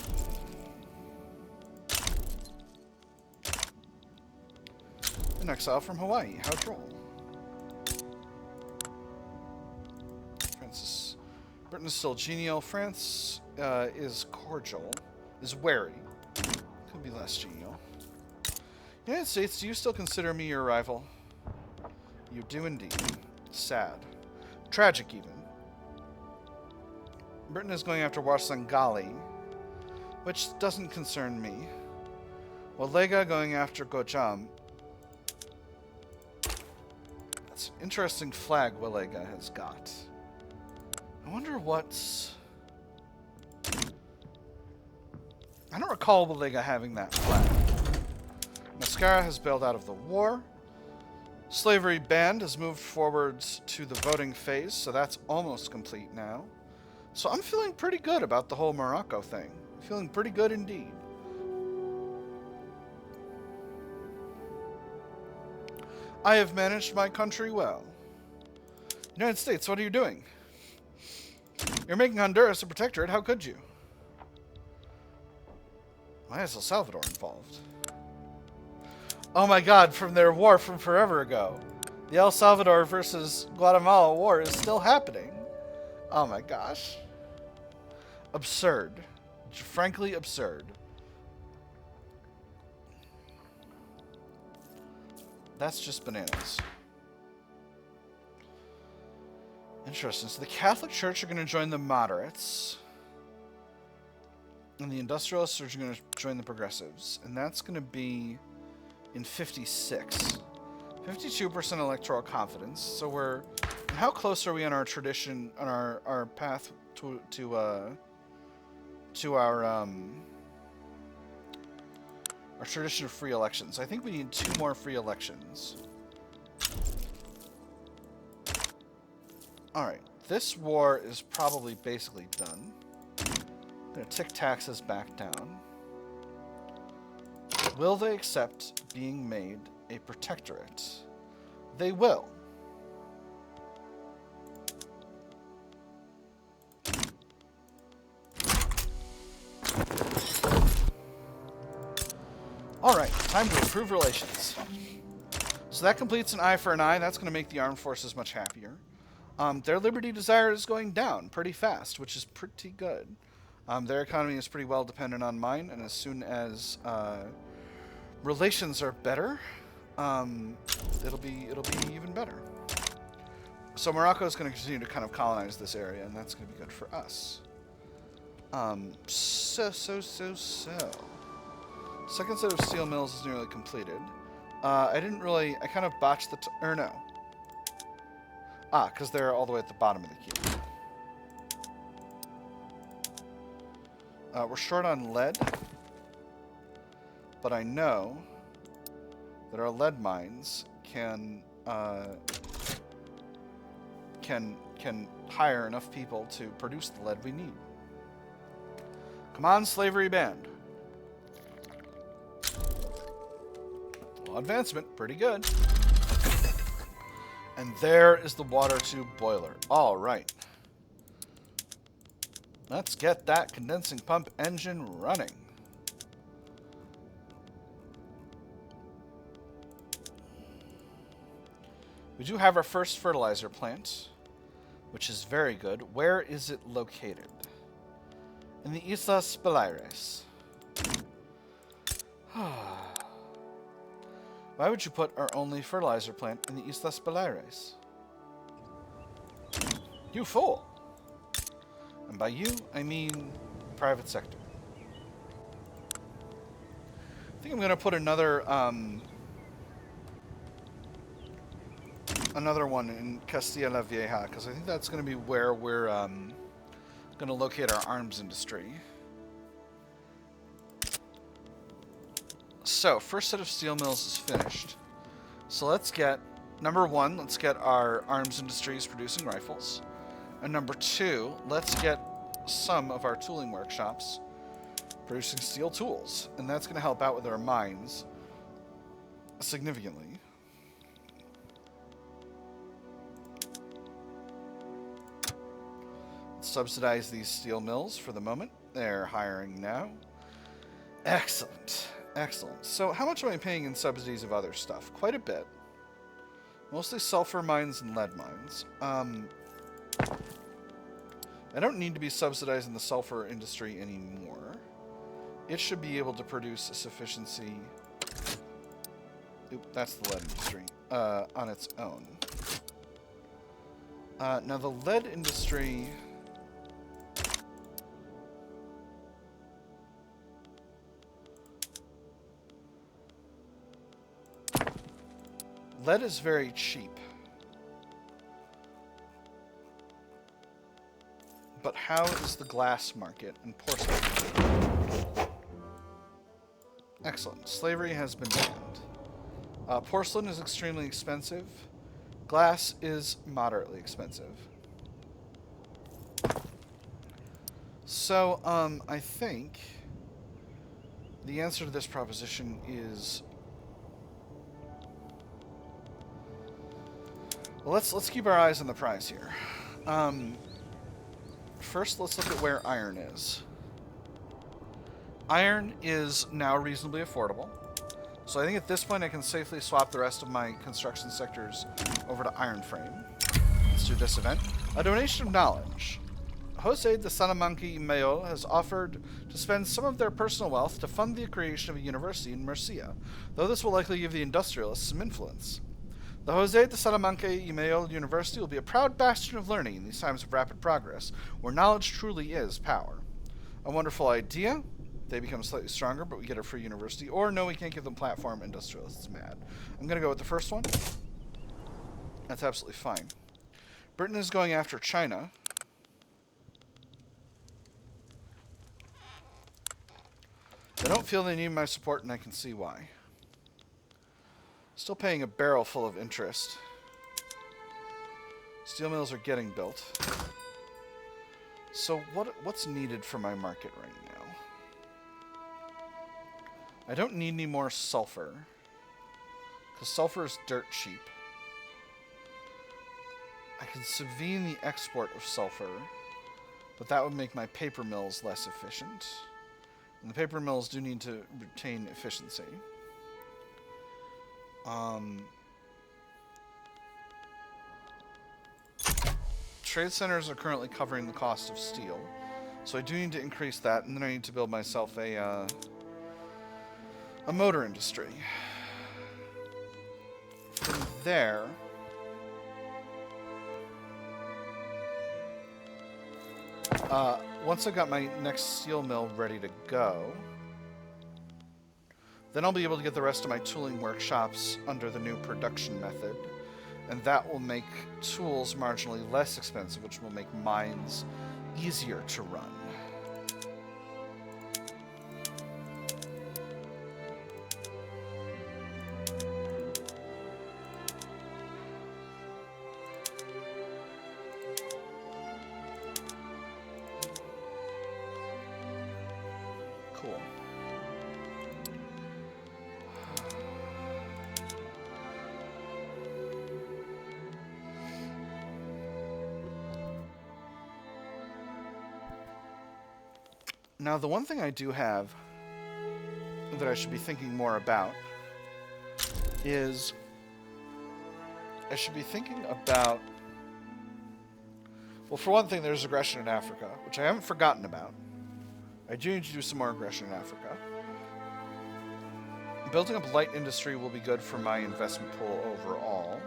An exile from Hawaii. How droll. Britain is still genial. France is cordial. Is wary. Could be less genial. United States, do you still consider me your rival? You do indeed. Sad. Tragic, even. Britain is going after Warsangali, which doesn't concern me. Walega going after Gojam. That's an interesting flag Walega has got. I wonder what's... I don't recall Walega having that flag. Mascara has bailed out of the war. Slavery banned has moved forwards to the voting phase, so that's almost complete now. So I'm feeling pretty good about the whole Morocco thing. Feeling pretty good indeed. I have managed my country well. United States, what are you doing? You're making Honduras a protectorate, how could you? Why is El Salvador involved? Oh my god, from their war from forever ago. The El Salvador versus Guatemala war is still happening. Oh my gosh. Absurd. Frankly, absurd. That's just bananas. Interesting. So the Catholic Church are going to join the moderates. And the industrialists are going to join the progressives. And that's going to be in 56. 52% electoral confidence. So we're... How close are we on our tradition, on our path to our tradition of free elections? I think we need 2 more free elections. Alright, this war is probably basically done. I'm going to tick taxes back down. Will they accept being made a protectorate? They will. Alright, time to improve relations. So that completes an eye for an eye. That's going to make the armed forces much happier. Their liberty desire is going down pretty fast, which is pretty good. Their economy is pretty well dependent on mine, and as soon as relations are better, it'll be even better. So Morocco is going to continue to kind of colonize this area, and that's going to be good for us. So. Second set of steel mills is nearly completed. I kind of botched the, or no. Because they're all the way at the bottom of the queue. We're short on lead, but I know that our lead mines can hire enough people to produce the lead we need. Come on, slavery band. Well, advancement, pretty good. And there is the water tube boiler. All right. Let's get that condensing pump engine running. We do have our first fertilizer plant, which is very good. Where is it located? In the Islas Baleares. Why would you put our only fertilizer plant in the Islas Baleares? You fool! And by you, I mean private sector. I think I'm going to put another one in Castilla la Vieja, because I think that's going to be where we're going to locate our arms industry. So, first set of steel mills is finished. So let's get, number one, let's get our arms industries producing rifles. And number two, let's get some of our tooling workshops producing steel tools. And that's going to help out with our mines significantly. Let's subsidize these steel mills for the moment. They're hiring now. Excellent. Excellent. So how much am I paying in subsidies of other stuff? Quite a bit. Mostly sulfur mines and lead mines. I don't need to be subsidizing the sulfur industry anymore. It should be able to produce a sufficiency... Oop, that's the lead industry. On its own. Now the lead industry... Lead is very cheap. But how is the glass market and porcelain? Excellent. Slavery has been banned. Porcelain is extremely expensive. Glass is moderately expensive. So, I think the answer to this proposition is... Well, let's keep our eyes on the prize here. First, let's look at where iron is. Iron is now reasonably affordable. So I think at this point I can safely swap the rest of my construction sectors over to iron frame. Let's do this event. A donation of knowledge. Jose de Salamanca y Mayol has offered to spend some of their personal wealth to fund the creation of a university in Murcia, though this will likely give the industrialists some influence. The Jose de Salamanca y Mayol University will be a proud bastion of learning in these times of rapid progress, where knowledge truly is power. A wonderful idea. They become slightly stronger, but we get a free university. Or no, we can't give them platform. Industrialists mad. I'm going to go with the first one. That's absolutely fine. Britain is going after China. They don't feel they need my support, and I can see why. Still paying a barrel full of interest. Steel mills are getting built. So what's needed for my market right now? I don't need any more sulfur, because sulfur is dirt cheap. I can subvene the export of sulfur, but that would make my paper mills less efficient. And the paper mills do need to retain efficiency. Trade centers are currently covering the cost of steel, so I do need to increase that, and then I need to build myself a motor industry. From there, Once I've got my next steel mill ready to go, then I'll be able to get the rest of my tooling workshops under the new production method, and that will make tools marginally less expensive, which will make mines easier to run. Cool. Now, the one thing I do have that I should be thinking more about is I should be thinking about, well, for one thing, there's aggression in Africa, which I haven't forgotten about. I do need to do some more aggression in Africa. Building up light industry will be good for my investment pool overall.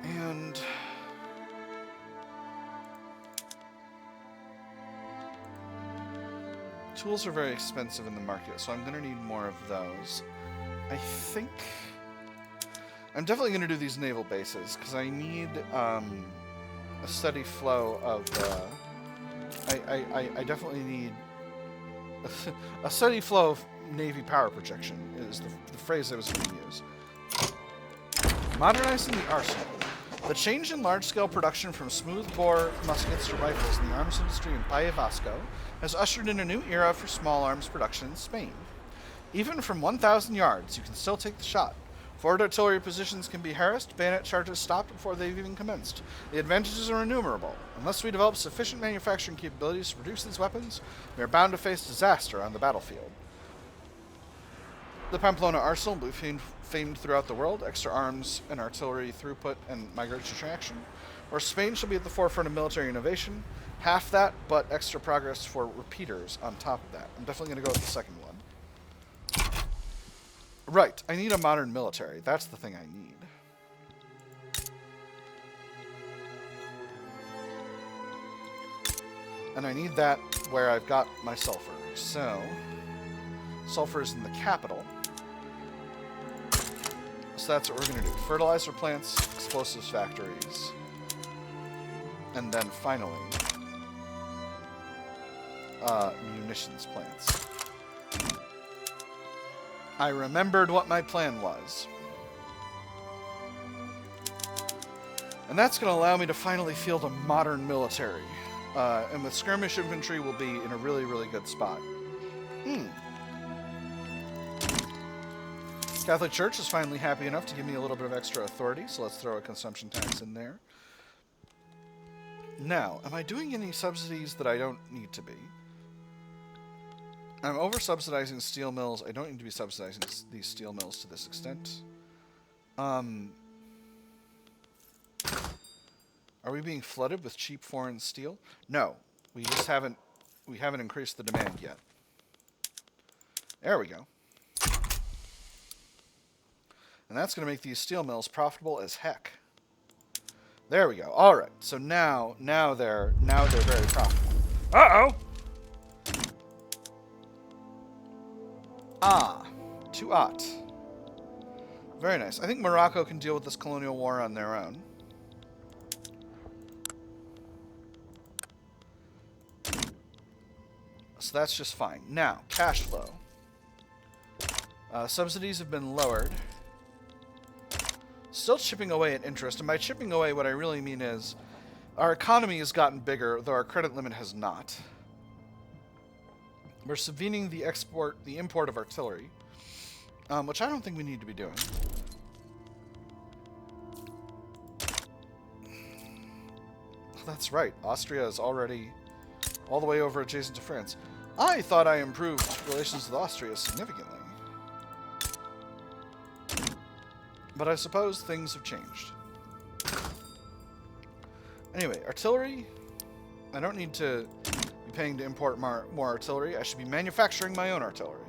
And tools are very expensive in the market, so I'm going to need more of those. I think I'm definitely going to do these naval bases, because I need a steady flow of... I definitely need a steady flow of Navy power projection, is the phrase I was going to use. Modernizing the arsenal. The change in large-scale production from smooth-bore muskets to rifles in the arms industry in País Vasco has ushered in a new era for small arms production in Spain. Even from 1,000 yards, you can still take the shot. Forward artillery positions can be harassed, bayonet charges stopped before they've even commenced. The advantages are innumerable. Unless we develop sufficient manufacturing capabilities to produce these weapons, we are bound to face disaster on the battlefield. The Pamplona arsenal will be famed throughout the world, extra arms and artillery throughput and migration traction. Or Spain shall be at the forefront of military innovation. Half that, but extra progress for repeaters on top of that. I'm definitely going to go with the second one. Right, I need a modern military. That's the thing I need. And I need that where I've got my sulfur. So, sulfur is in the capital. So that's what we're going to do. Fertilizer plants, explosives factories, and then finally, munitions plants. I remembered what my plan was. And that's going to allow me to finally field a modern military. And with skirmish infantry, we'll be in a really, really good spot. Catholic Church is finally happy enough to give me a little bit of extra authority, so let's throw a consumption tax in there. Now, am I doing any subsidies that I don't need to be? I'm over-subsidizing steel mills. I don't need to be subsidizing these steel mills to this extent. Are we being flooded with cheap foreign steel? No. We just haven't increased the demand yet. There we go. And that's going to make these steel mills profitable as heck. There we go. All right. So now they're very profitable. Uh-oh. To Ot. Very nice. I think Morocco can deal with this colonial war on their own. So that's just fine. Now, cash flow. Subsidies have been lowered. Still chipping away at interest. And by chipping away, what I really mean is our economy has gotten bigger, though our credit limit has not. We're subvening the import of artillery, which I don't think we need to be doing. That's right. Austria is already all the way over adjacent to France. I thought I improved relations with Austria significantly. But I suppose things have changed. Anyway, artillery. I don't need to be paying to import more artillery. I should be manufacturing my own artillery.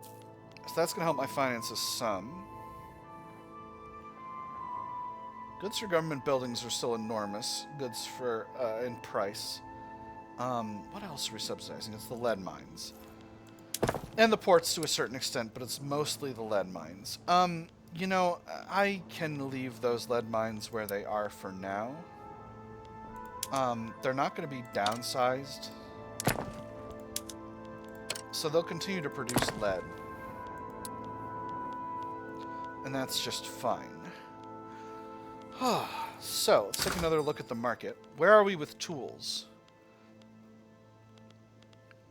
So that's going to help my finances some. Goods for government buildings are still enormous. Goods for in price. What else are we subsidizing? It's the lead mines. And the ports to a certain extent, but it's mostly the lead mines. You know, I can leave those lead mines where they are for now. They're not going to be downsized. So they'll continue to produce lead. And that's just fine. So, let's take another look at the market. Where are we with tools?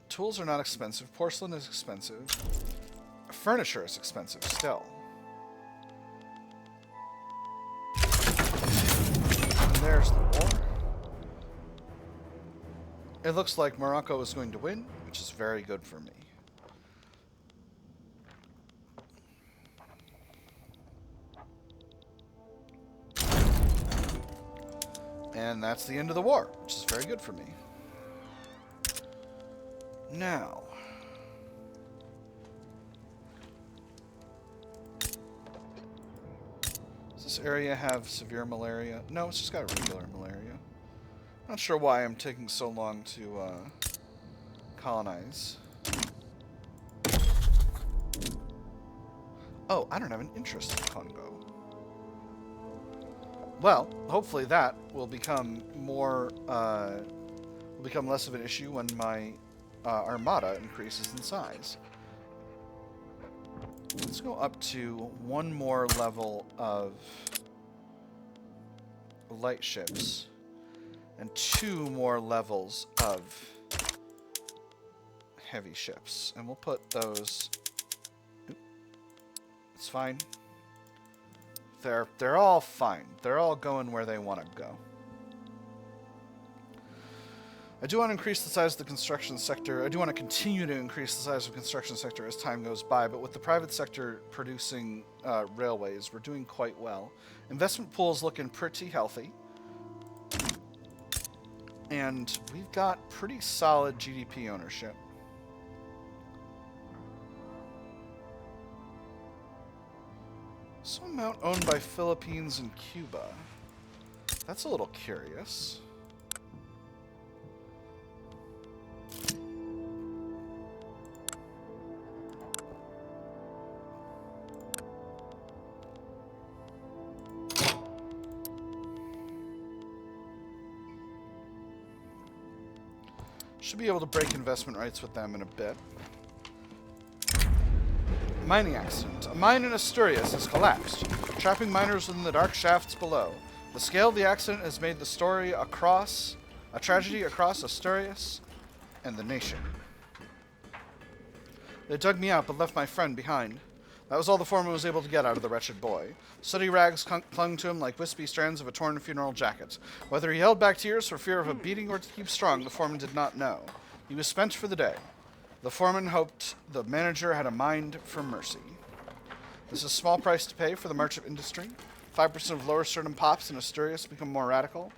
Tools are not expensive. Porcelain is expensive. Furniture is expensive still. And there's the war. It looks like Morocco is going to win, which is very good for me. And that's the end of the war, which is very good for me. Now, does this area have severe malaria? No, it's just got regular malaria. Not sure why I'm taking so long to colonize. Oh, I don't have an interest in Congo. Well, hopefully that will become more, will become less of an issue when my armada increases in size. Let's go up to one more level of light ships and 2 more levels of heavy ships. And we'll put those... It's fine. They're all fine. They're all going where they want to go. I do want to increase the size of the construction sector. I do want to continue to increase the size of the construction sector as time goes by, but with the private sector producing railways, we're doing quite well. Investment pool's looking pretty healthy. And we've got pretty solid GDP ownership. Some amount owned by Philippines and Cuba. That's a little curious. Should be able to break investment rights with them in a bit. Mining accident. A mine in Asturias has collapsed, trapping miners within the dark shafts below. The scale of the accident has made the story a tragedy across Asturias and the nation. They dug me out but left my friend behind. That was all the foreman was able to get out of the wretched boy. Sooty rags clung to him like wispy strands of a torn funeral jacket. Whether he held back tears for fear of a beating or to keep strong, the foreman did not know. He was spent for the day. The foreman hoped the manager had a mind for mercy. This is a small price to pay for the march of industry. 5% of lower stratum pops in Asturias become more radical.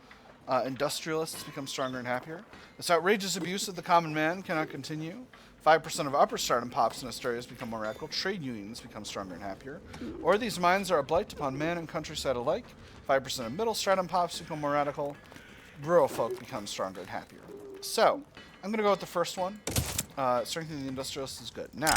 Industrialists become stronger and happier. This outrageous abuse of the common man cannot continue. 5% of upper stratum pops in Asturias become more radical. Trade unions become stronger and happier. Or these mines are a blight upon man and countryside alike. 5% of middle stratum pops become more radical. Rural folk become stronger and happier. So, I'm going to go with the first one. Strengthening the industrialists is good. Now,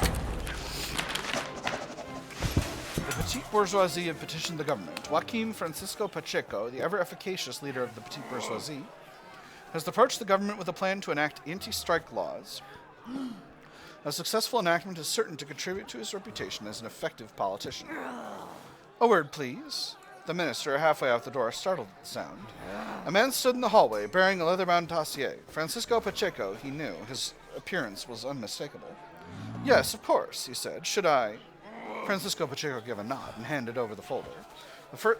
the petite bourgeoisie have petitioned the government. Joaquin Francisco Pacheco, the ever-efficacious leader of the petite bourgeoisie, has approached the government with a plan to enact anti-strike laws. A successful enactment is certain to contribute to his reputation as an effective politician. A word, please. The minister, halfway out the door, startled at the sound. A man stood in the hallway, bearing a leather-bound dossier. Francisco Pacheco, he knew. His appearance was unmistakable. Yes, of course, he said. Should I? Francisco Pacheco gave a nod and handed over the folder.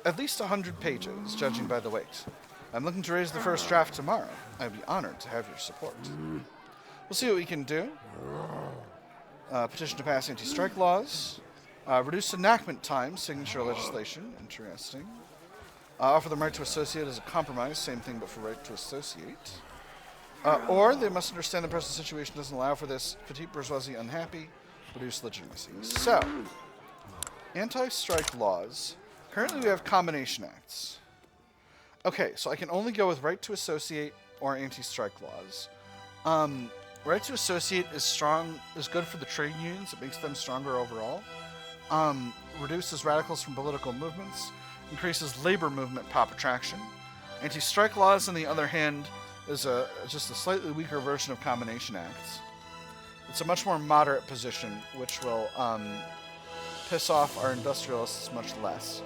At least 100 pages, judging by the weight. I'm looking to raise the first draft tomorrow. I'd be honored to have your support. We'll see what we can do. Petition to pass anti-strike laws. Reduce enactment time, signature legislation. Interesting. Offer them right to associate as a compromise. Same thing, but for right to associate. Or they must understand the present situation doesn't allow for this. Petite bourgeoisie unhappy. Reduce legitimacy. So, anti-strike laws. Currently we have combination acts. Okay, so I can only go with right to associate or anti-strike laws. Right to associate is good for the trade unions. It makes them stronger overall. Reduces radicals from political movements. Increases labor movement pop attraction. Anti-strike laws, on the other hand, is just a slightly weaker version of combination acts. It's a much more moderate position, which will piss off our industrialists much less.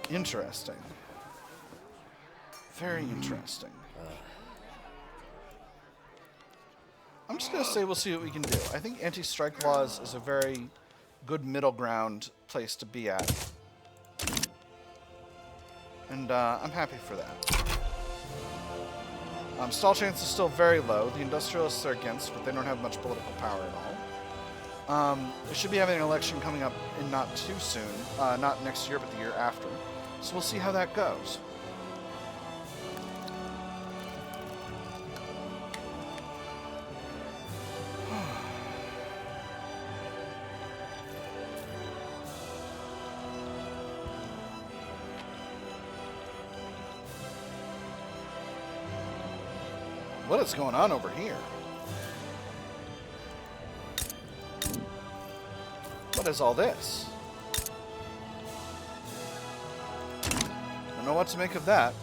Interesting. Very interesting. I'm just going to say we'll see what we can do. I think anti-strike laws is a very good middle ground place to be at. And I'm happy for that. Stall chance is still very low. The industrialists are against, but they don't have much political power at all. They should be having an election coming up in not too soon. Not next year, but the year after. So we'll see how that goes. What is going on over here? What is all this? Don't know what to make of that.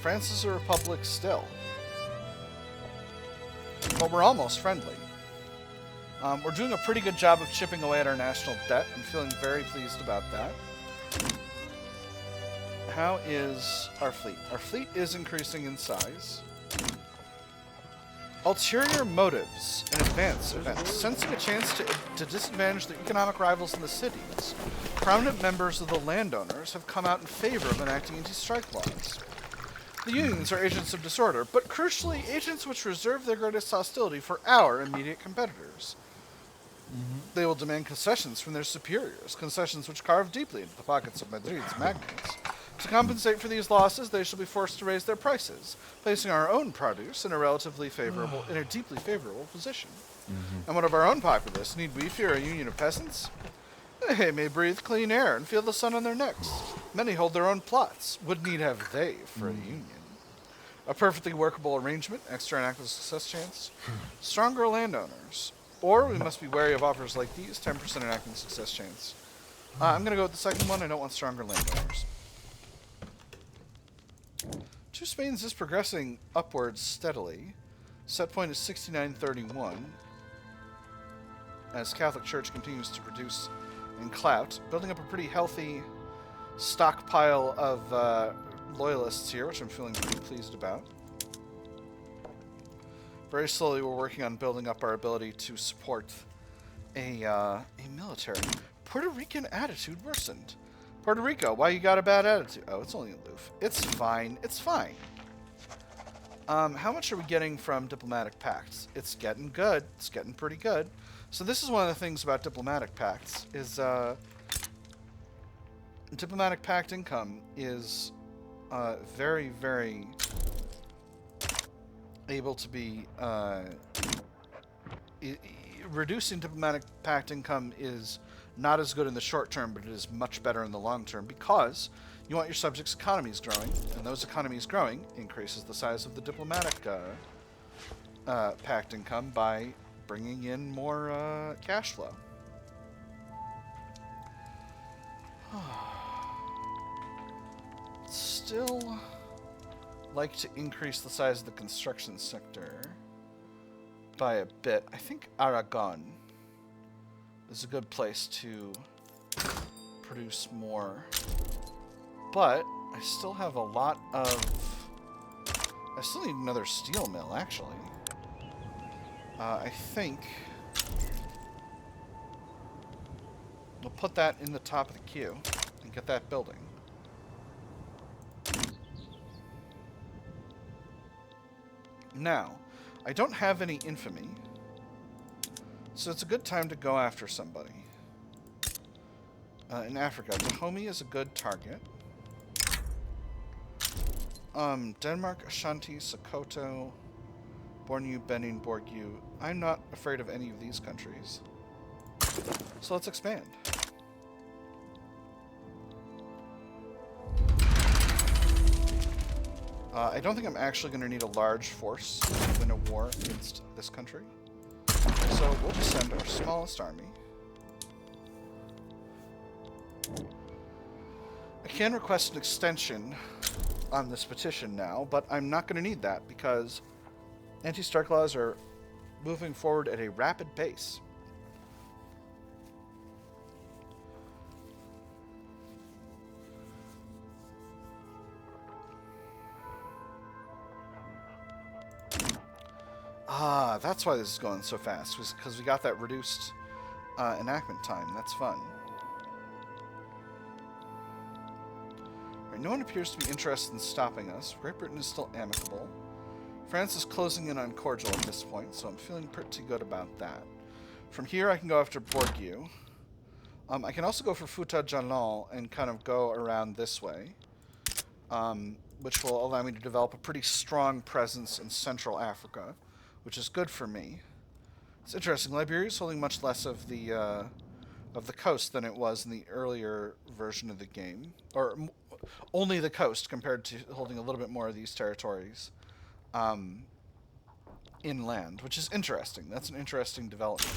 France is a republic still. But we're almost friendly. We're doing a pretty good job of chipping away at our national debt. I'm feeling very pleased about that. How is our fleet? Our fleet is increasing in size. Ulterior motives in advance events. Sensing a chance to disadvantage their economic rivals in the cities, prominent members of the landowners have come out in favor of enacting anti-strike laws. The unions are agents of disorder, but crucially, agents which reserve their greatest hostility for our immediate competitors. They will demand concessions from their superiors, concessions which carve deeply into the pockets of Madrid's magnates. To compensate for these losses, they shall be forced to raise their prices, placing our own produce in a deeply favorable position. And what of our own populace? Need we fear a union of peasants? They may breathe clean air and feel the sun on their necks. Many hold their own plots. Would need have they for a union? A perfectly workable arrangement, extra and active success chance, stronger landowners. Or we must be wary of offers like these, 10% enacting success chance. I'm going to go with the second one. I don't want stronger landowners. Two Spains is progressing upwards steadily. Set point is 6931. As Catholic Church continues to reduce in clout, building up a pretty healthy stockpile of loyalists here, which I'm feeling pretty pleased about. Very slowly, we're working on building up our ability to support a military. Puerto Rican attitude worsened. Puerto Rico, why you got a bad attitude? Oh, it's only aloof. It's fine. It's fine. How much are we getting from diplomatic pacts? It's getting good. It's getting pretty good. So this is one of the things about diplomatic pacts is diplomatic pact income is very, very able to be reducing diplomatic pact income is not as good in the short term, but it is much better in the long term because you want your subjects' economies growing, and those economies growing increases the size of the diplomatic pact income by bringing in more cash flow. Still like to increase the size of the construction sector by a bit. I think Aragon is a good place to produce more. But I still have a lot of... I still need another steel mill, actually. I think we'll put that in the top of the queue and get that building. Now, I don't have any infamy, so it's a good time to go after somebody. In Africa, Dahomey is a good target. Denmark, Ashanti, Sokoto. Bornu, Benin, Borgu. I'm not afraid of any of these countries. So let's expand. I don't think I'm actually going to need a large force to win a war against this country. So we'll just send our smallest army. I can request an extension on this petition now, but I'm not going to need that because anti-strike laws are moving forward at a rapid pace. Ah, that's why this is going so fast, was because we got that reduced enactment time. That's fun. Right, no one appears to be interested in stopping us. Great Britain is still amicable. France is closing in on cordial at this point, so I'm feeling pretty good about that. From here, I can go after Borgu. I can also go for Fouta Jalon and kind of go around this way, which will allow me to develop a pretty strong presence in Central Africa, which is good for me. It's interesting. Liberia is holding much less of the coast than it was in the earlier version of the game, or only the coast compared to holding a little bit more of these territories inland, which is interesting. That's an interesting development.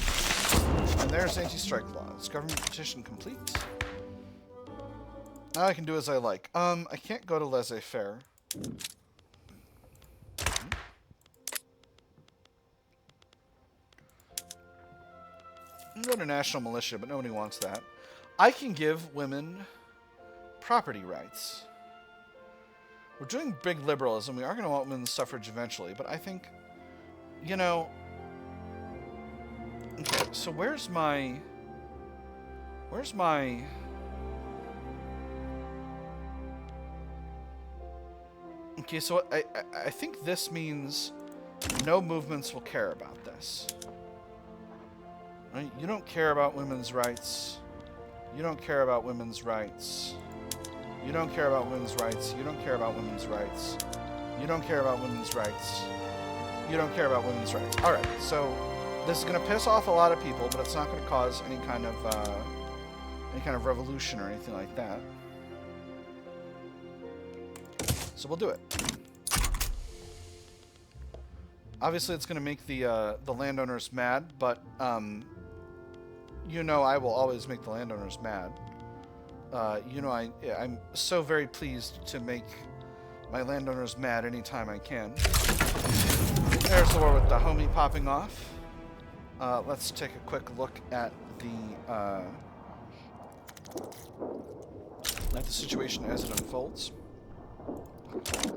And there's anti-strike laws. Government petition complete. Now I can do as I like. I can't go to laissez-faire. I can go to national militia, but nobody wants that. I can give women property rights. We're doing big liberalism. We are going to want women's suffrage eventually, but I think, you know... Okay, so where's my... Okay, so I think this means no movements will care about this. Right? You don't care about women's rights. You don't care about women's rights. You don't care about women's rights. You don't care about women's rights. You don't care about women's rights. You don't care about women's rights. Alright, so this is going to piss off a lot of people, but it's not going to cause any kind of revolution or anything like that. So we'll do it. Obviously, it's going to make the landowners mad, but you know I will always make the landowners mad. You know I'm so very pleased to make my landowners mad anytime I can. There's the war with Dahomey popping off. Let's take a quick look at the situation as it unfolds.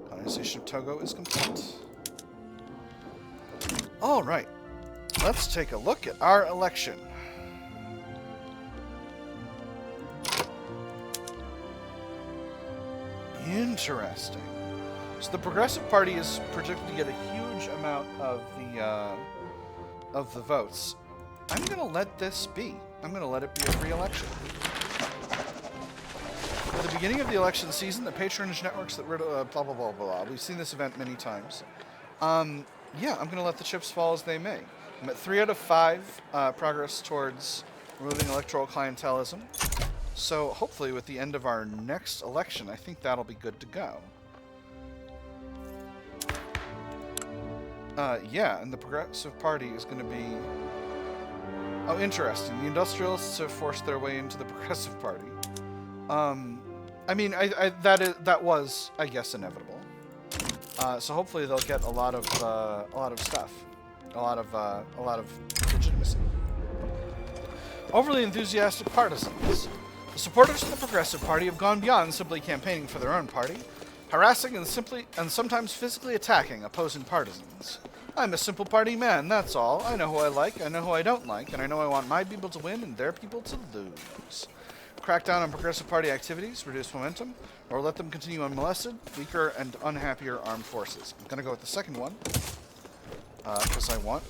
Colonization of Togo is complete. All right, let's take a look at our election. Interesting. So the Progressive Party is projected to get a huge amount of the votes. I'm going to let this be. I'm going to let it be a free election. At the beginning of the election season, the patronage networks that blah, blah, blah, blah, blah. We've seen this event many times. Yeah, I'm going to let the chips fall as they may. I'm at 3 out of 5 progress towards removing electoral clientelism. So hopefully with the end of our next election, I think that'll be good to go. Yeah, and the Progressive Party is going to be... Oh, interesting. The industrialists have forced their way into the Progressive Party. I mean, that was, I guess, inevitable. So hopefully they'll get a lot of stuff, a lot of legitimacy. Overly enthusiastic partisans. The supporters of the Progressive Party have gone beyond simply campaigning for their own party, harassing and sometimes physically attacking opposing partisans. I'm a simple party man, that's all. I know who I like, I know who I don't like, and I know I want my people to win and their people to lose. Crack down on Progressive Party activities, reduce momentum, or let them continue unmolested, weaker and unhappier armed forces. I'm going to go with the second one, because I want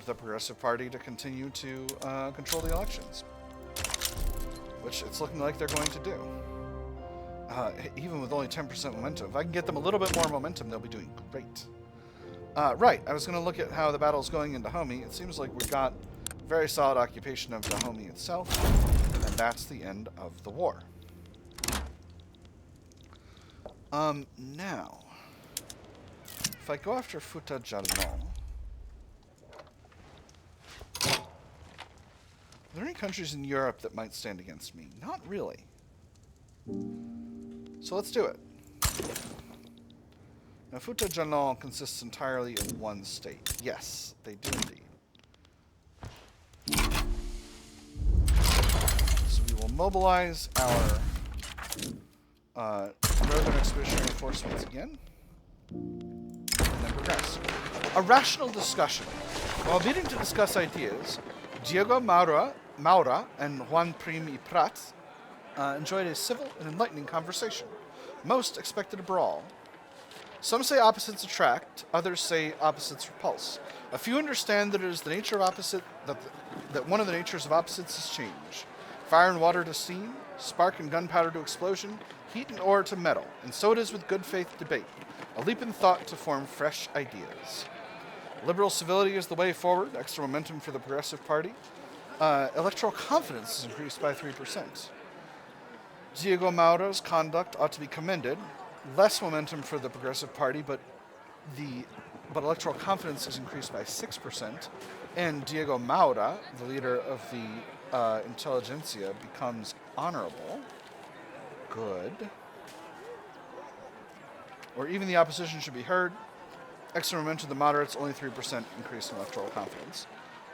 the Progressive Party to continue to control the elections, which it's looking like they're going to do. Even with only 10% momentum. If I can get them a little bit more momentum, they'll be doing great. Right, I was going to look at how the battle's going in Dahomey. It seems like we've got very solid occupation of Dahomey itself, and that's the end of the war. Now, if I go after Futa Jalon, are there any countries in Europe that might stand against me? Not really. So let's do it. Now, Futa Jalon consists entirely of one state. Yes, they do indeed. So we will mobilize our Northern Expeditionary Force once again, and then progress. A rational discussion. While meeting to discuss ideas, Diego Maura and Juan Prim y Prat enjoyed a civil and enlightening conversation. Most expected a brawl. Some say opposites attract, others say opposites repulse. A few understand that it is the nature of opposite that one of the natures of opposites is change. Fire and water to steam, spark and gunpowder to explosion, heat and ore to metal, and so it is with good faith debate, a leap in thought to form fresh ideas. Liberal civility is the way forward, extra momentum for the Progressive Party. Electoral confidence is increased by 3%. Diego Maura's conduct ought to be commended. Less momentum for the Progressive Party, but electoral confidence is increased by 6%, and Diego Maura, the leader of the intelligentsia, becomes honorable. Good. Or even the opposition should be heard. Extra momentum to the moderates, only 3% increase in electoral confidence.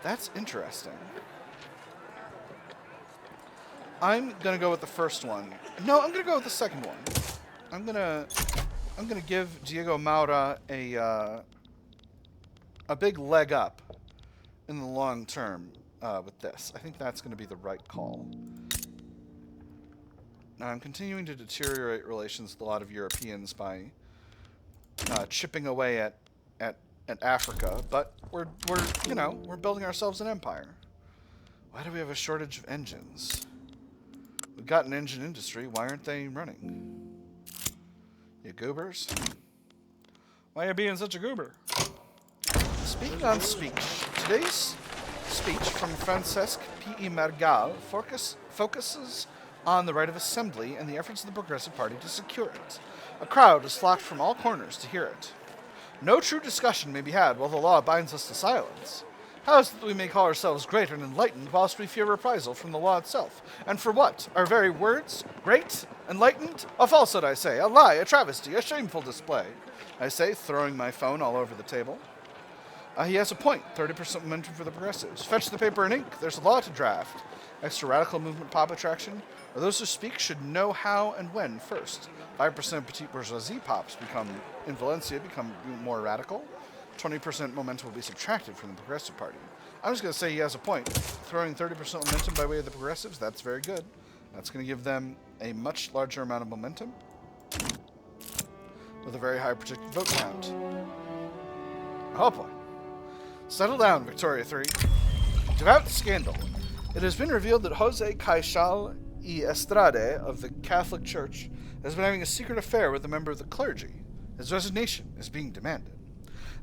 That's interesting. I'm gonna go with the first one. No, I'm gonna go with the second one. I'm gonna give Diego Maura a big leg up in the long term with this. I think that's gonna be the right call. Now I'm continuing to deteriorate relations with a lot of Europeans by chipping away at Africa, but we're building ourselves an empire. Why do we have a shortage of engines? We've got an engine industry. Why aren't they running? You goobers? Why are you being such a goober? Speaking on speech, today's speech from Francesc P. E. Margal focuses on the right of assembly and the efforts of the Progressive Party to secure it. A crowd is flocked from all corners to hear it. No true discussion may be had while the law binds us to silence. How is it that we may call ourselves great and enlightened whilst we fear reprisal from the law itself? And for what? Our very words? Great? Enlightened? A falsehood, I say. A lie, a travesty, a shameful display, I say, throwing my phone all over the table. He has a point. 30% momentum for the progressives. Fetch the paper and ink. There's a law to draft. Extra radical movement pop attraction. Or those who speak should know how and when first. 5% petite bourgeoisie pops in Valencia become more radical. 20% momentum will be subtracted from the Progressive Party. I'm just going to say he has a point. Throwing 30% momentum by way of the progressives, that's very good. That's going to give them a much larger amount of momentum with a very high projected vote count. Oh boy. Settle down, Victoria 3. Devout scandal. It has been revealed that Jose Caixal y Estrade of the Catholic Church has been having a secret affair with a member of the clergy. His resignation is being demanded.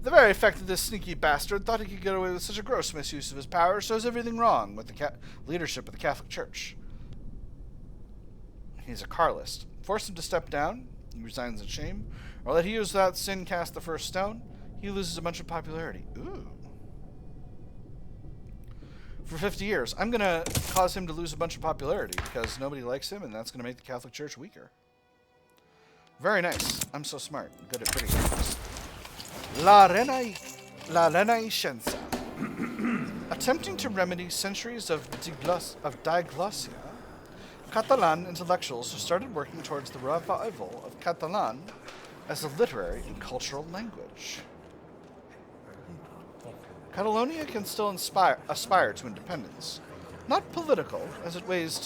The very fact that this sneaky bastard thought he could get away with such a gross misuse of his power shows everything wrong with the leadership of the Catholic Church. He's a Carlist. Force him to step down, he resigns in shame, or let he who without sin cast the first stone, he loses a bunch of popularity. Ooh. For 50 years. I'm going to cause him to lose a bunch of popularity because nobody likes him, and that's going to make the Catholic Church weaker. Very nice. I'm so smart. Good at pretty things. La Renaissance. Attempting to remedy centuries of diglossia, Catalan intellectuals have started working towards the revival of Catalan as a literary and cultural language. Catalonia can still aspire to independence, not political, as it weighs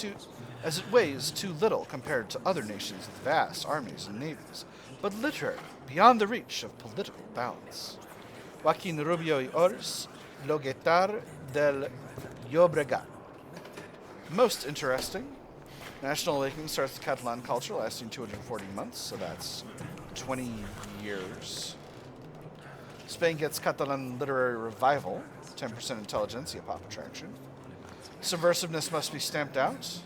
too little compared to other nations with vast armies and navies, but literary, beyond the reach of political balance. Joaquin Rubio y Ors, Loguetar del Llobregat. Most interesting. National Awakening starts the Catalan culture, lasting 240 months, so that's 20 years. Spain gets Catalan literary revival, 10% intelligentsia pop attraction. Subversiveness must be stamped out.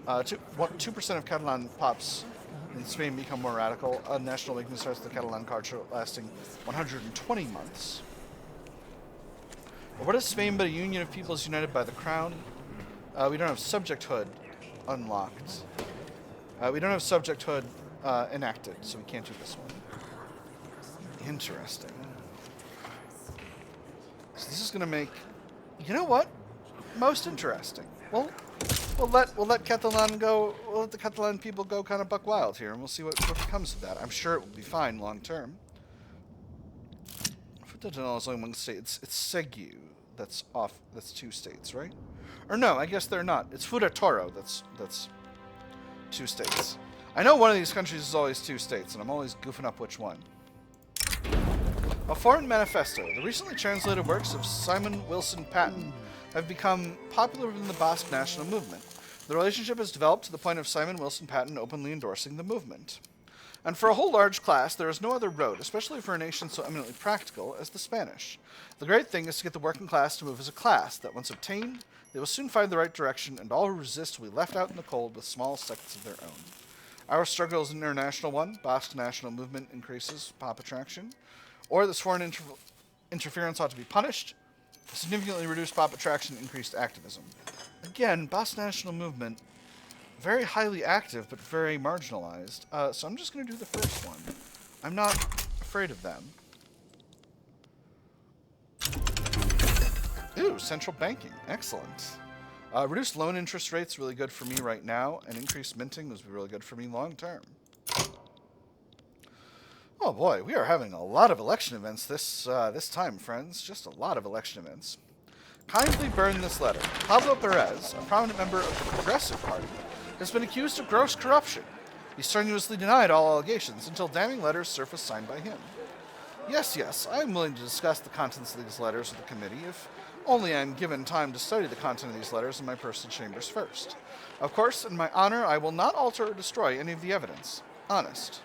2% of Catalan pops in Spain become more radical. National awakening starts with the Catalan culture lasting 120 months. What is Spain but a union of peoples united by the crown? We don't have subjecthood unlocked. We don't have subjecthood enacted, so we can't do this one. Interesting. So this is going to make... You know what? Most interesting. We'll let Catalan go. We'll let the Catalan people go kind of buck wild here, and we'll see what comes of that. I'm sure it will be fine long term. Futatano is only one state. It's Segu that's off. That's 2 states, right? Or no, I guess they're not. It's Futatoro that's 2 states. I know one of these countries is always 2 states, and I'm always goofing up which one. A Foreign Manifesto. The recently translated works of Simon Wilson Patton have become popular within the Basque national movement. The relationship has developed to the point of Simon Wilson Patton openly endorsing the movement. And for a whole large class, there is no other road, especially for a nation so eminently practical as the Spanish. The great thing is to get the working class to move as a class, that once obtained, they will soon find the right direction, and all who resist will be left out in the cold with small sects of their own. Our struggle is an international one. Basque national movement increases pop attraction. Or this foreign interference ought to be punished. Significantly reduced pop attraction, increased activism. Again, Basque national movement, very highly active, but very marginalized. So I'm just going to do the first one. I'm not afraid of them. Ooh, central banking. Excellent. Reduced loan interest rates, really good for me right now, and increased minting was really good for me long term. Oh boy, we are having a lot of election events this time, friends. Just a lot of election events. Kindly burn this letter. Pablo Perez, a prominent member of the Progressive Party, has been accused of gross corruption. He strenuously denied all allegations until damning letters surfaced signed by him. Yes, I am willing to discuss the contents of these letters with the committee, if only I am given time to study the content of these letters in my personal chambers first. Of course, in my honor, I will not alter or destroy any of the evidence. Honest.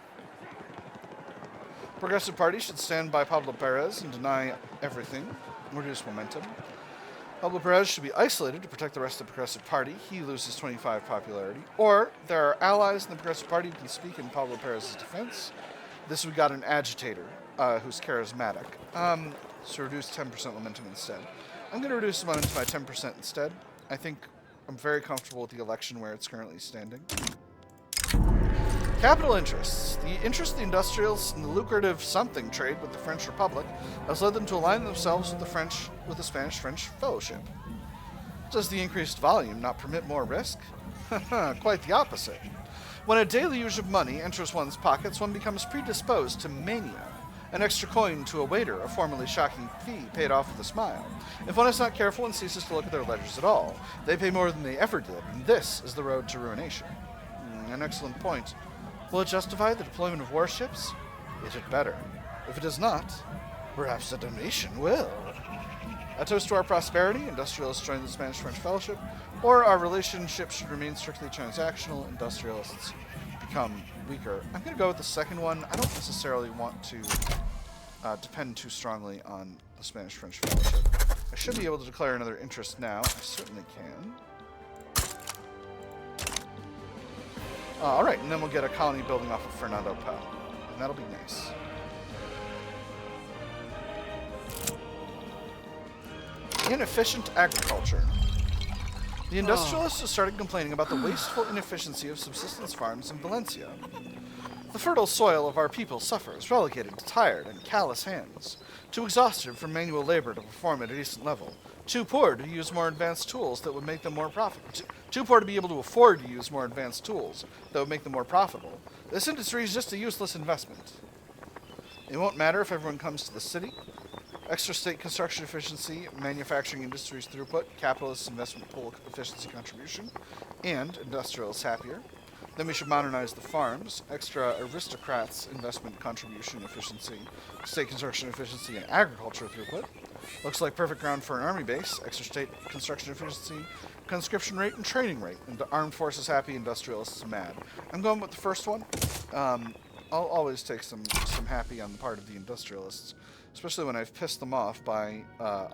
Progressive Party should stand by Pablo Perez and deny everything, reduce momentum. Pablo Perez should be isolated to protect the rest of the Progressive Party. He loses 25 popularity. Or there are allies in the Progressive Party who can speak in Pablo Perez's defense. We got an agitator who's charismatic. So reduce 10% momentum instead. I'm going to reduce the momentum by 10% instead. I think I'm very comfortable with the election where it's currently standing. Capital interests. The interest of the industrialists in the lucrative something trade with the French Republic has led them to align themselves with the Spanish-French Fellowship. Does the increased volume not permit more risk? Quite the opposite. When a deluge of money enters one's pockets, one becomes predisposed to mania. An extra coin to a waiter, a formerly shocking fee paid off with a smile. If one is not careful and ceases to look at their ledgers at all, they pay more than they ever did, and this is the road to ruination. An excellent point. Will it justify the deployment of warships? It had better. If it does not, perhaps the donation will. A toast to our prosperity, industrialists join the Spanish-French Fellowship, or our relationship should remain strictly transactional, industrialists become weaker. I'm going to go with the second one. I don't necessarily want to depend too strongly on the Spanish-French Fellowship. I should be able to declare another interest now. I certainly can. Alright, and then we'll get a colony building off of Fernando Po. And that'll be nice. Inefficient agriculture. The industrialists have started complaining about the wasteful inefficiency of subsistence farms in Valencia. The fertile soil of our people suffers, relegated to tired and callous hands, too exhausted from manual labor to perform at a decent level, too poor to use more advanced tools that would make them more profitable, too poor to be able to afford to use more advanced tools that would make them more profitable. This industry is just a useless investment. It won't matter if everyone comes to the city. Extra state construction efficiency, manufacturing industries throughput, capitalist investment pool efficiency contribution, and industrialists happier. Then we should modernize the farms, extra aristocrats investment contribution efficiency, state construction efficiency, and agriculture throughput. Looks like perfect ground for an army base, extra state construction efficiency, conscription rate, and training rate. And the armed forces happy, industrialists mad. I'm going with the first one. I'll always take some happy on the part of the industrialists. especially when I've pissed them off by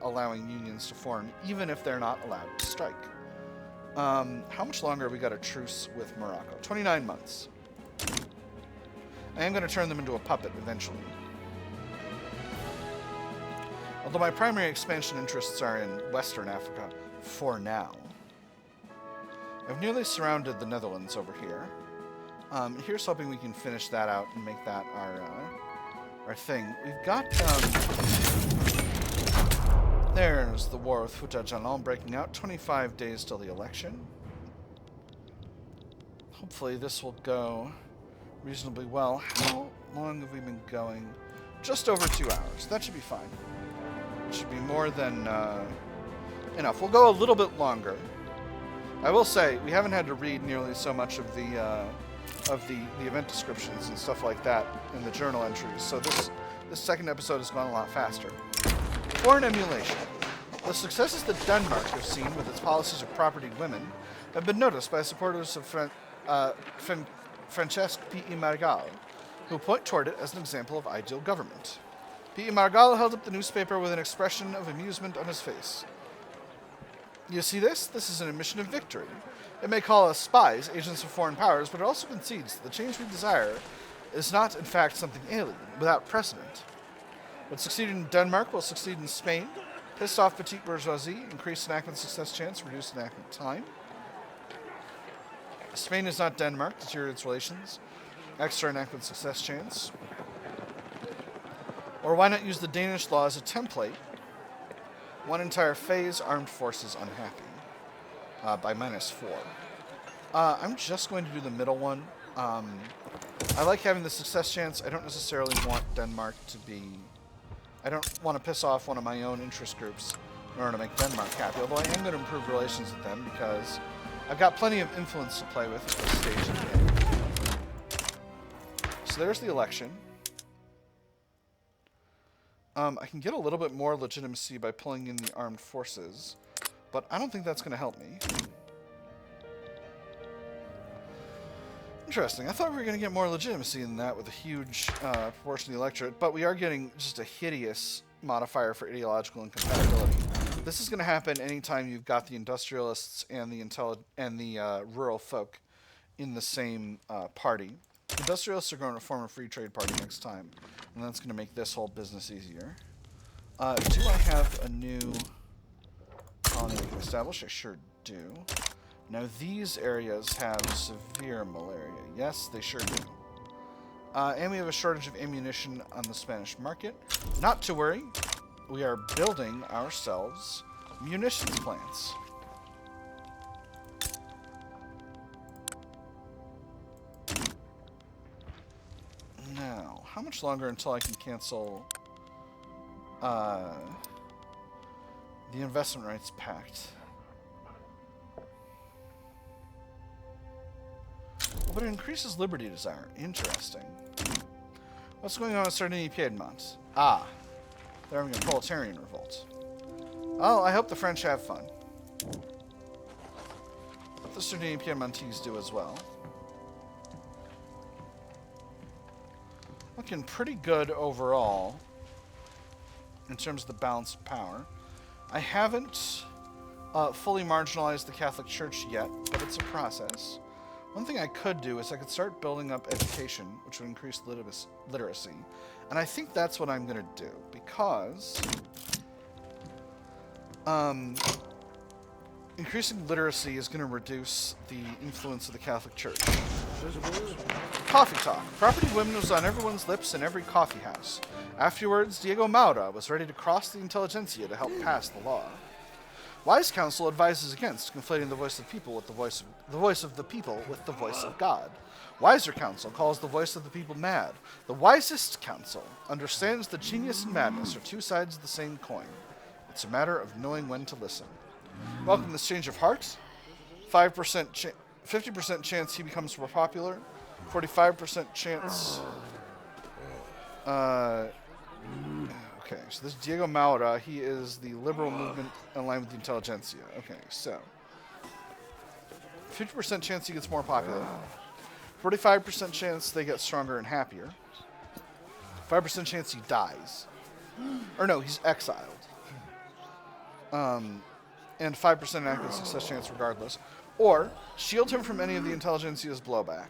allowing unions to form, even if they're not allowed to strike. How much longer have we got a truce with Morocco? 29 months. I am going to turn them into a puppet eventually. Although my primary expansion interests are in Western Africa for now. I've nearly surrounded the Netherlands over here. Here's hoping we can finish that out and make that our thing. We've got, there's the war with Fouta Jalon breaking out. 25 days till the election. Hopefully this will go reasonably well. How long have we been going? Just over 2 hours. That should be fine. It should be more than enough. We'll go a little bit longer. I will say, we haven't had to read nearly so much of the event descriptions and stuff like that in the journal entries, so this second episode has gone a lot faster. Foreign emulation. The successes that Denmark has seen with its policies of property women have been noticed by supporters of Francesc P.E. Maragall, who point toward it as an example of ideal government. P.E. Maragall held up the newspaper with an expression of amusement on his face. You see this? This is an admission of victory. It may call us spies, agents of foreign powers, but it also concedes that the change we desire is not, in fact, something alien, without precedent. What succeeded in Denmark will succeed in Spain. Pissed off petite bourgeoisie, increased enactment success chance, reduced enactment time. Spain is not Denmark, deteriorates relations. Extra enactment success chance. Or why not use the Danish law as a template? One entire phase, armed forces unhappy. By -4. I'm just going to do the middle one. I like having the success chance. I don't necessarily want Denmark to be... I don't want to piss off one of my own interest groups in order to make Denmark happy, although I am going to improve relations with them because I've got plenty of influence to play with at this stage of the game. So there's the election. I can get a little bit more legitimacy by pulling in the armed forces, but I don't think that's going to help me. Interesting. I thought we were going to get more legitimacy than that with a huge proportion of the electorate, but we are getting just a hideous modifier for ideological incompatibility. This is going to happen anytime you've got the industrialists and the rural folk in the same party. Industrialists are going to form a free trade party next time, and that's going to make this whole business easier. Do I have a new colony we can establish? I sure do. Now these areas have severe malaria. Yes, they sure do. And we have a shortage of ammunition on the Spanish market. Not to worry, we are building ourselves munitions plants. Now, how much longer until I can cancel the investment rights pact? Oh, but it increases liberty desire. Interesting. What's going on with Sardinia-Piedmont? Ah, they're having a proletarian revolt. Oh, I hope the French have fun. Hope the Sardinia-Piedmontese do as well. Looking pretty good overall in terms of the balance of power. I haven't fully marginalized the Catholic Church yet, but it's a process. One thing I could do is I could start building up education, which would increase literacy. And I think that's what I'm going to do, because increasing literacy is going to reduce the influence of the Catholic Church. Coffee talk. Property women was on everyone's lips in every coffee house. Afterwards, Diego Maura was ready to cross the intelligentsia to help pass the law. Wise counsel advises against conflating the voice of people with the voice of the people with the voice of God. Wiser counsel calls the voice of the people mad. The wisest counsel understands that genius and madness are two sides of the same coin. It's a matter of knowing when to listen. Welcome this change of heart. 50% chance he becomes more popular. 45% chance. Okay, so this is Diego Maura. He is the liberal movement in line with the intelligentsia. Okay, so 50% chance he gets more popular. 45% chance they get stronger and happier. 5% chance he dies. Or no, he's exiled. And 5% accurate success chance regardless. Or shield him from any of the intelligentsia's blowback.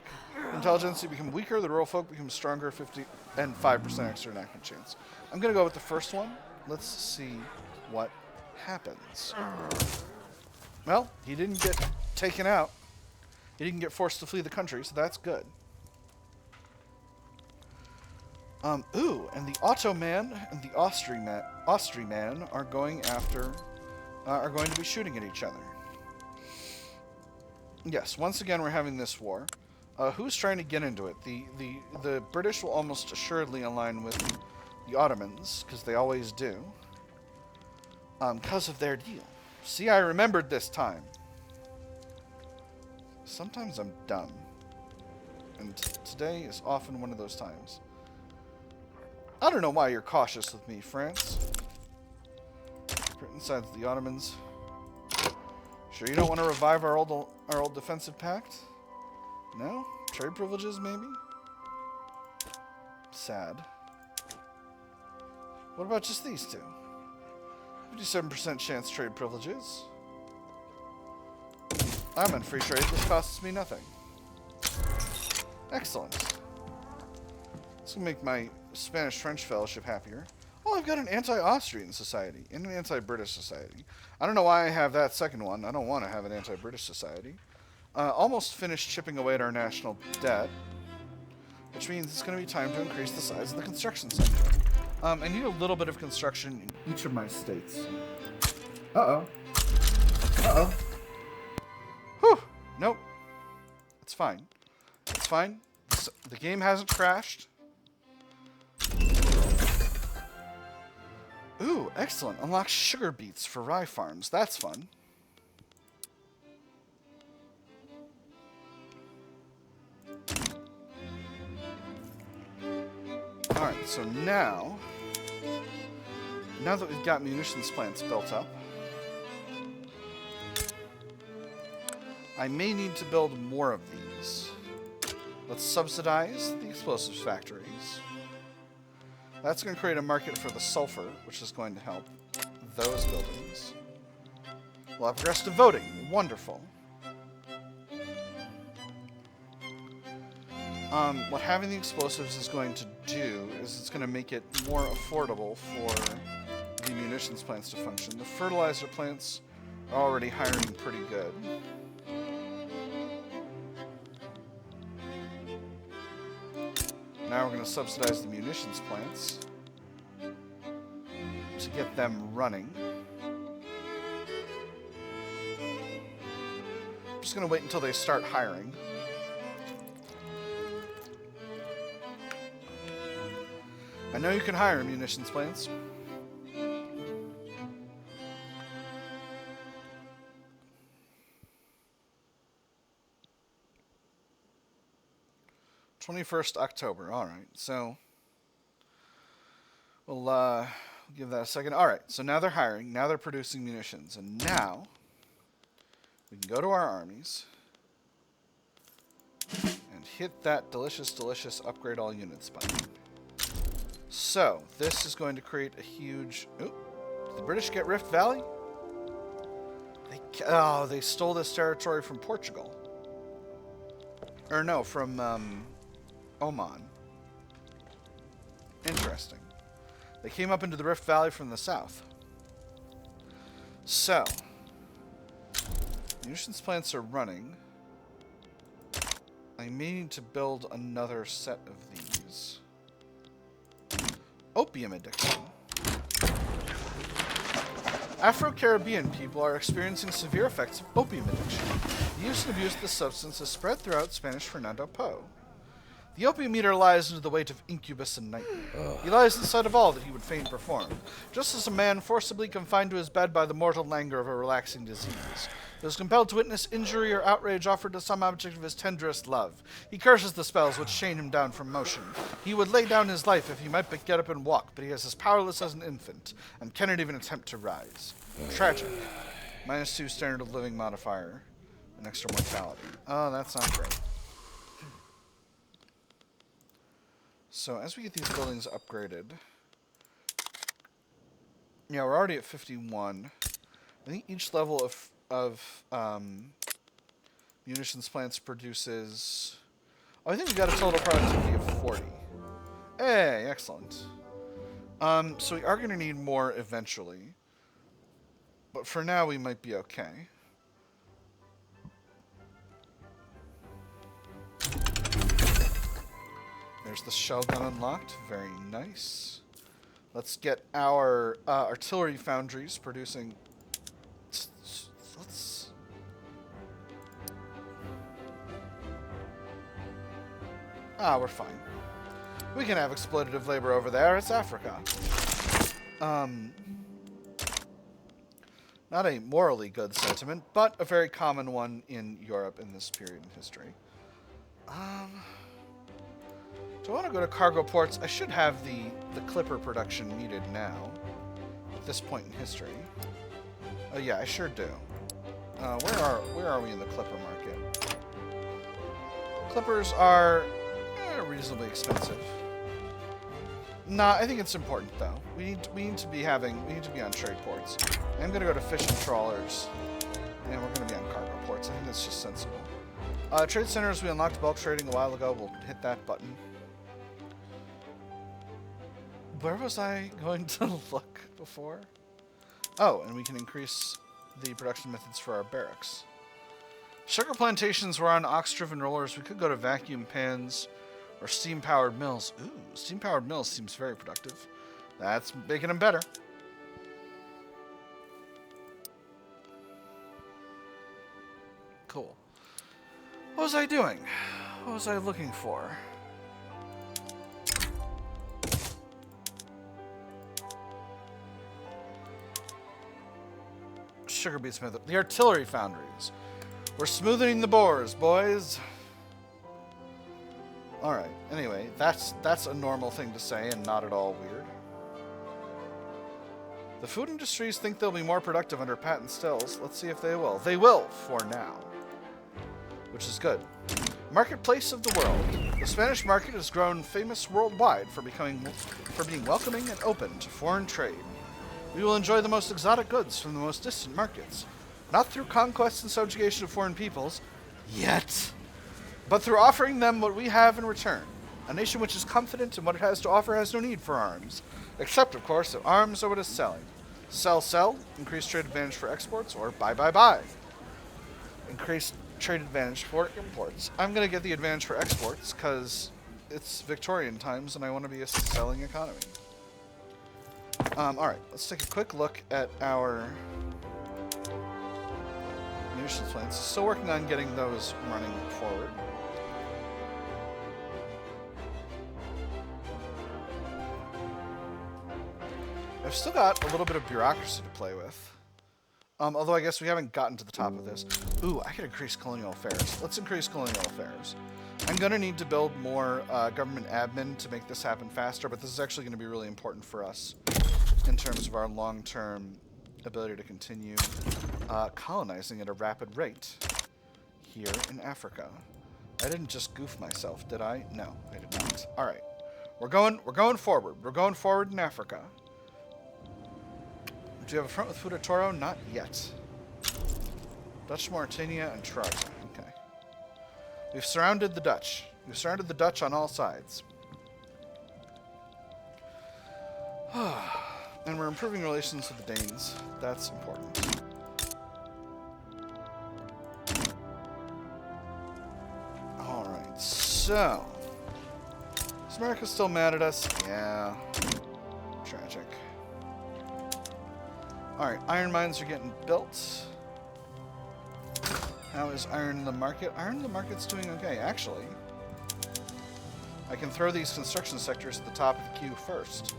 Intelligentsia become weaker, the rural folk become stronger, 50 and 5% extra enactment chance. I'm gonna go with the first one. Let's see what happens. Well, he didn't get taken out. He didn't get forced to flee the country, so that's good. Ooh, and the Ottoman and the Austriman are going after, are going to be shooting at each other. Yes, once again we're having this war. Who's trying to get into it? The British will almost assuredly align with the Ottomans, because they always do. Because of their deal. See, I remembered this time. Sometimes I'm dumb. And today is often one of those times. I don't know why you're cautious with me, France. Britain sides the Ottomans. Sure you don't want to revive our old defensive pact? No? Trade privileges, maybe? Sad. What about just these two? 57% chance trade privileges. I'm in free trade. This costs me nothing. Excellent. This will make my Spanish French fellowship happier. Oh, I've got an anti-Austrian society and an anti-British society. I don't know why I have that second one. I don't want to have an anti-British society. Almost finished chipping away at our national debt, which means it's going to be time to increase the size of the construction sector. I need a little bit of construction in each of my states. Uh-oh. Uh-oh. Whew. Nope. It's fine. It's fine. The game hasn't crashed. Ooh, excellent. Unlock sugar beets for rye farms. That's fun. Alright, so now that we've got munitions plants built up, I may need to build more of these. Let's subsidize the explosives factories. That's going to create a market for the sulfur, which is going to help those buildings. We'll have progressive voting. Wonderful. What having the explosives is going to do is it's going to make it more affordable for the munitions plants to function. The fertilizer plants are already hiring pretty good. Now we're going to subsidize the munitions plants to get them running. I'm just going to wait until they start hiring. I know you can hire munitions plants. October 21st. All right, so we'll give that a second. All right, so now they're hiring. Now they're producing munitions, and now we can go to our armies and hit that delicious, delicious upgrade all units button. So this is going to create a huge. Ooh, did the British get Rift Valley? They stole this territory from Portugal. Or no, from Oman. Interesting. They came up into the Rift Valley from the south. So, munitions plants are running. I may need to build another set of these. Opium addiction. Afro-Caribbean people are experiencing severe effects of opium addiction. The use and abuse of the substance has spread throughout Spanish Fernando Po. The opium eater lies under the weight of incubus and nightmare. He lies inside of all that he would fain perform, just as a man forcibly confined to his bed by the mortal languor of a relaxing disease. He is compelled to witness injury or outrage offered to some object of his tenderest love. He curses the spells which chain him down from motion. He would lay down his life if he might but get up and walk, but he is as powerless as an infant, and cannot even attempt to rise. Tragic. -2 standard of living modifier, and extra mortality. Oh, that's not great. So as we get these buildings upgraded, Yeah, we're already at 51. I think each level of munitions plants produces... Oh, I think we got a total productivity of 40. Hey, excellent. So we are going to need more eventually. But for now, we might be okay. There's the shell gun unlocked. Very nice. Let's get our artillery foundries producing... Let's... Ah, we're fine. We can have exploitative labor over there. It's Africa. Not a morally good sentiment, but a very common one in Europe in this period in history. Do I want to go to cargo ports? I should have the clipper production needed now, at this point in history. Oh yeah, I sure do. Where are we in the clipper market? Clippers are reasonably expensive. Nah, I think it's important though. We need to be on trade ports. I'm gonna go to fishing trawlers, and we're gonna be on cargo ports. I think that's just sensible. Trade centers, we unlocked bulk trading a while ago. We'll hit that button. Where was I going to look before? Oh, and we can increase the production methods for our barracks. Sugar plantations were on ox-driven rollers. We could go to vacuum pans or steam-powered mills. Ooh, steam-powered mills seems very productive. That's making them better. Cool. What was I doing? What was I looking for? Sugar beet smith. The artillery foundries. We're smoothing the bores, boys. Alright, anyway, that's a normal thing to say and not at all weird. The food industries think they'll be more productive under patent stills. Let's see if they will. They will, for now. Which is good. Marketplace of the world. The Spanish market has grown famous worldwide for being welcoming and open to foreign trade. We will enjoy the most exotic goods from the most distant markets, not through conquest and subjugation of foreign peoples, yet, but through offering them what we have in return. A nation which is confident in what it has to offer has no need for arms, except, of course, that arms are what is selling. Sell, sell, increase trade advantage for exports, or buy, buy, buy. Increase trade advantage for imports. I'm going to get the advantage for exports because it's Victorian times and I want to be a selling economy. Alright, let's take a quick look at our munitions plants. Still working on getting those running forward. I've still got a little bit of bureaucracy to play with. Although I guess we haven't gotten to the top of this. Ooh, I could increase colonial affairs. Let's increase colonial affairs. I'm going to need to build more government admin to make this happen faster, but this is actually going to be really important for us in terms of our long-term ability to continue colonizing at a rapid rate here in Africa. I didn't just goof myself, did I? No, I did not. All right, we're going forward. We're going forward in Africa. Do you have a front with Fuda Toro? Not yet. Dutch Mauritania and Trarza. Okay. We've surrounded the Dutch. We've surrounded the Dutch on all sides. And we're improving relations with the Danes. That's important. Alright, so... Is America still mad at us? Yeah. Tragic. Alright, iron mines are getting built. How is iron in the market? Iron in the market's doing okay, actually. I can throw these construction sectors at the top of the queue first.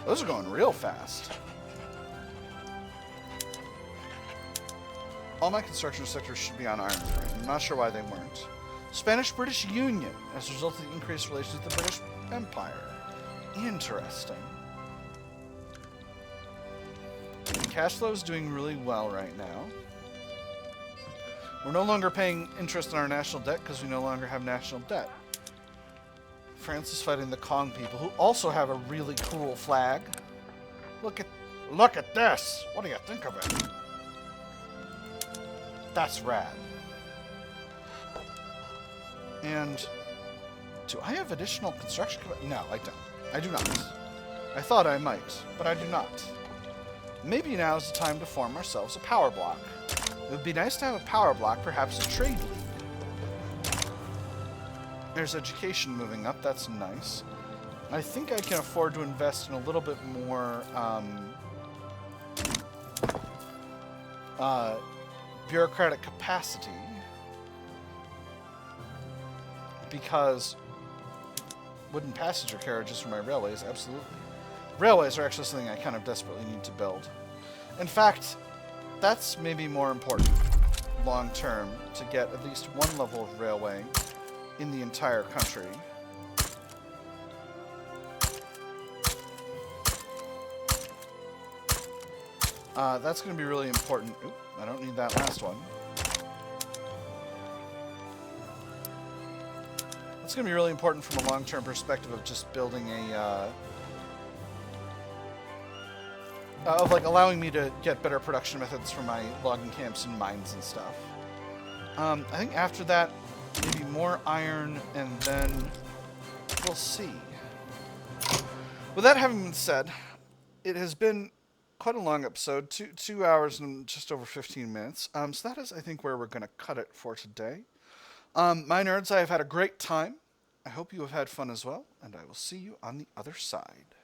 Those are going real fast. All my construction sectors should be on iron frame. I'm not sure why they weren't. Spanish-British Union as a result of the increased relations with the British Empire. Interesting. Cash flow is doing really well right now. We're no longer paying interest on our national debt because we no longer have national debt. France is fighting the Kong people, who also have a really cool flag. Look at this! What do you think of it? That's rad. And do I have additional construction? No, I don't. I do not. I thought I might, but I do not. Maybe now is the time to form ourselves a power block. It would be nice to have a power block, perhaps a trade league. There's education moving up. That's nice. I think I can afford to invest in a little bit more bureaucratic capacity, because wooden passenger carriages for my railways, absolutely. Railways are actually something I kind of desperately need to build. In fact, that's maybe more important long term, to get at least one level of railway in the entire country. That's going to be really important. Oop, I don't need that last one. That's going to be really important from a long-term perspective of just building a... of like allowing me to get better production methods for my logging camps and mines and stuff. I think after that, maybe more iron, and then we'll see. With that having been said, it has been quite a long episode, 2 hours and just over 15 minutes. So that is, I think, where we're going to cut it for today. My nerds, I have had a great time. I hope you have had fun as well, and I will see you on the other side.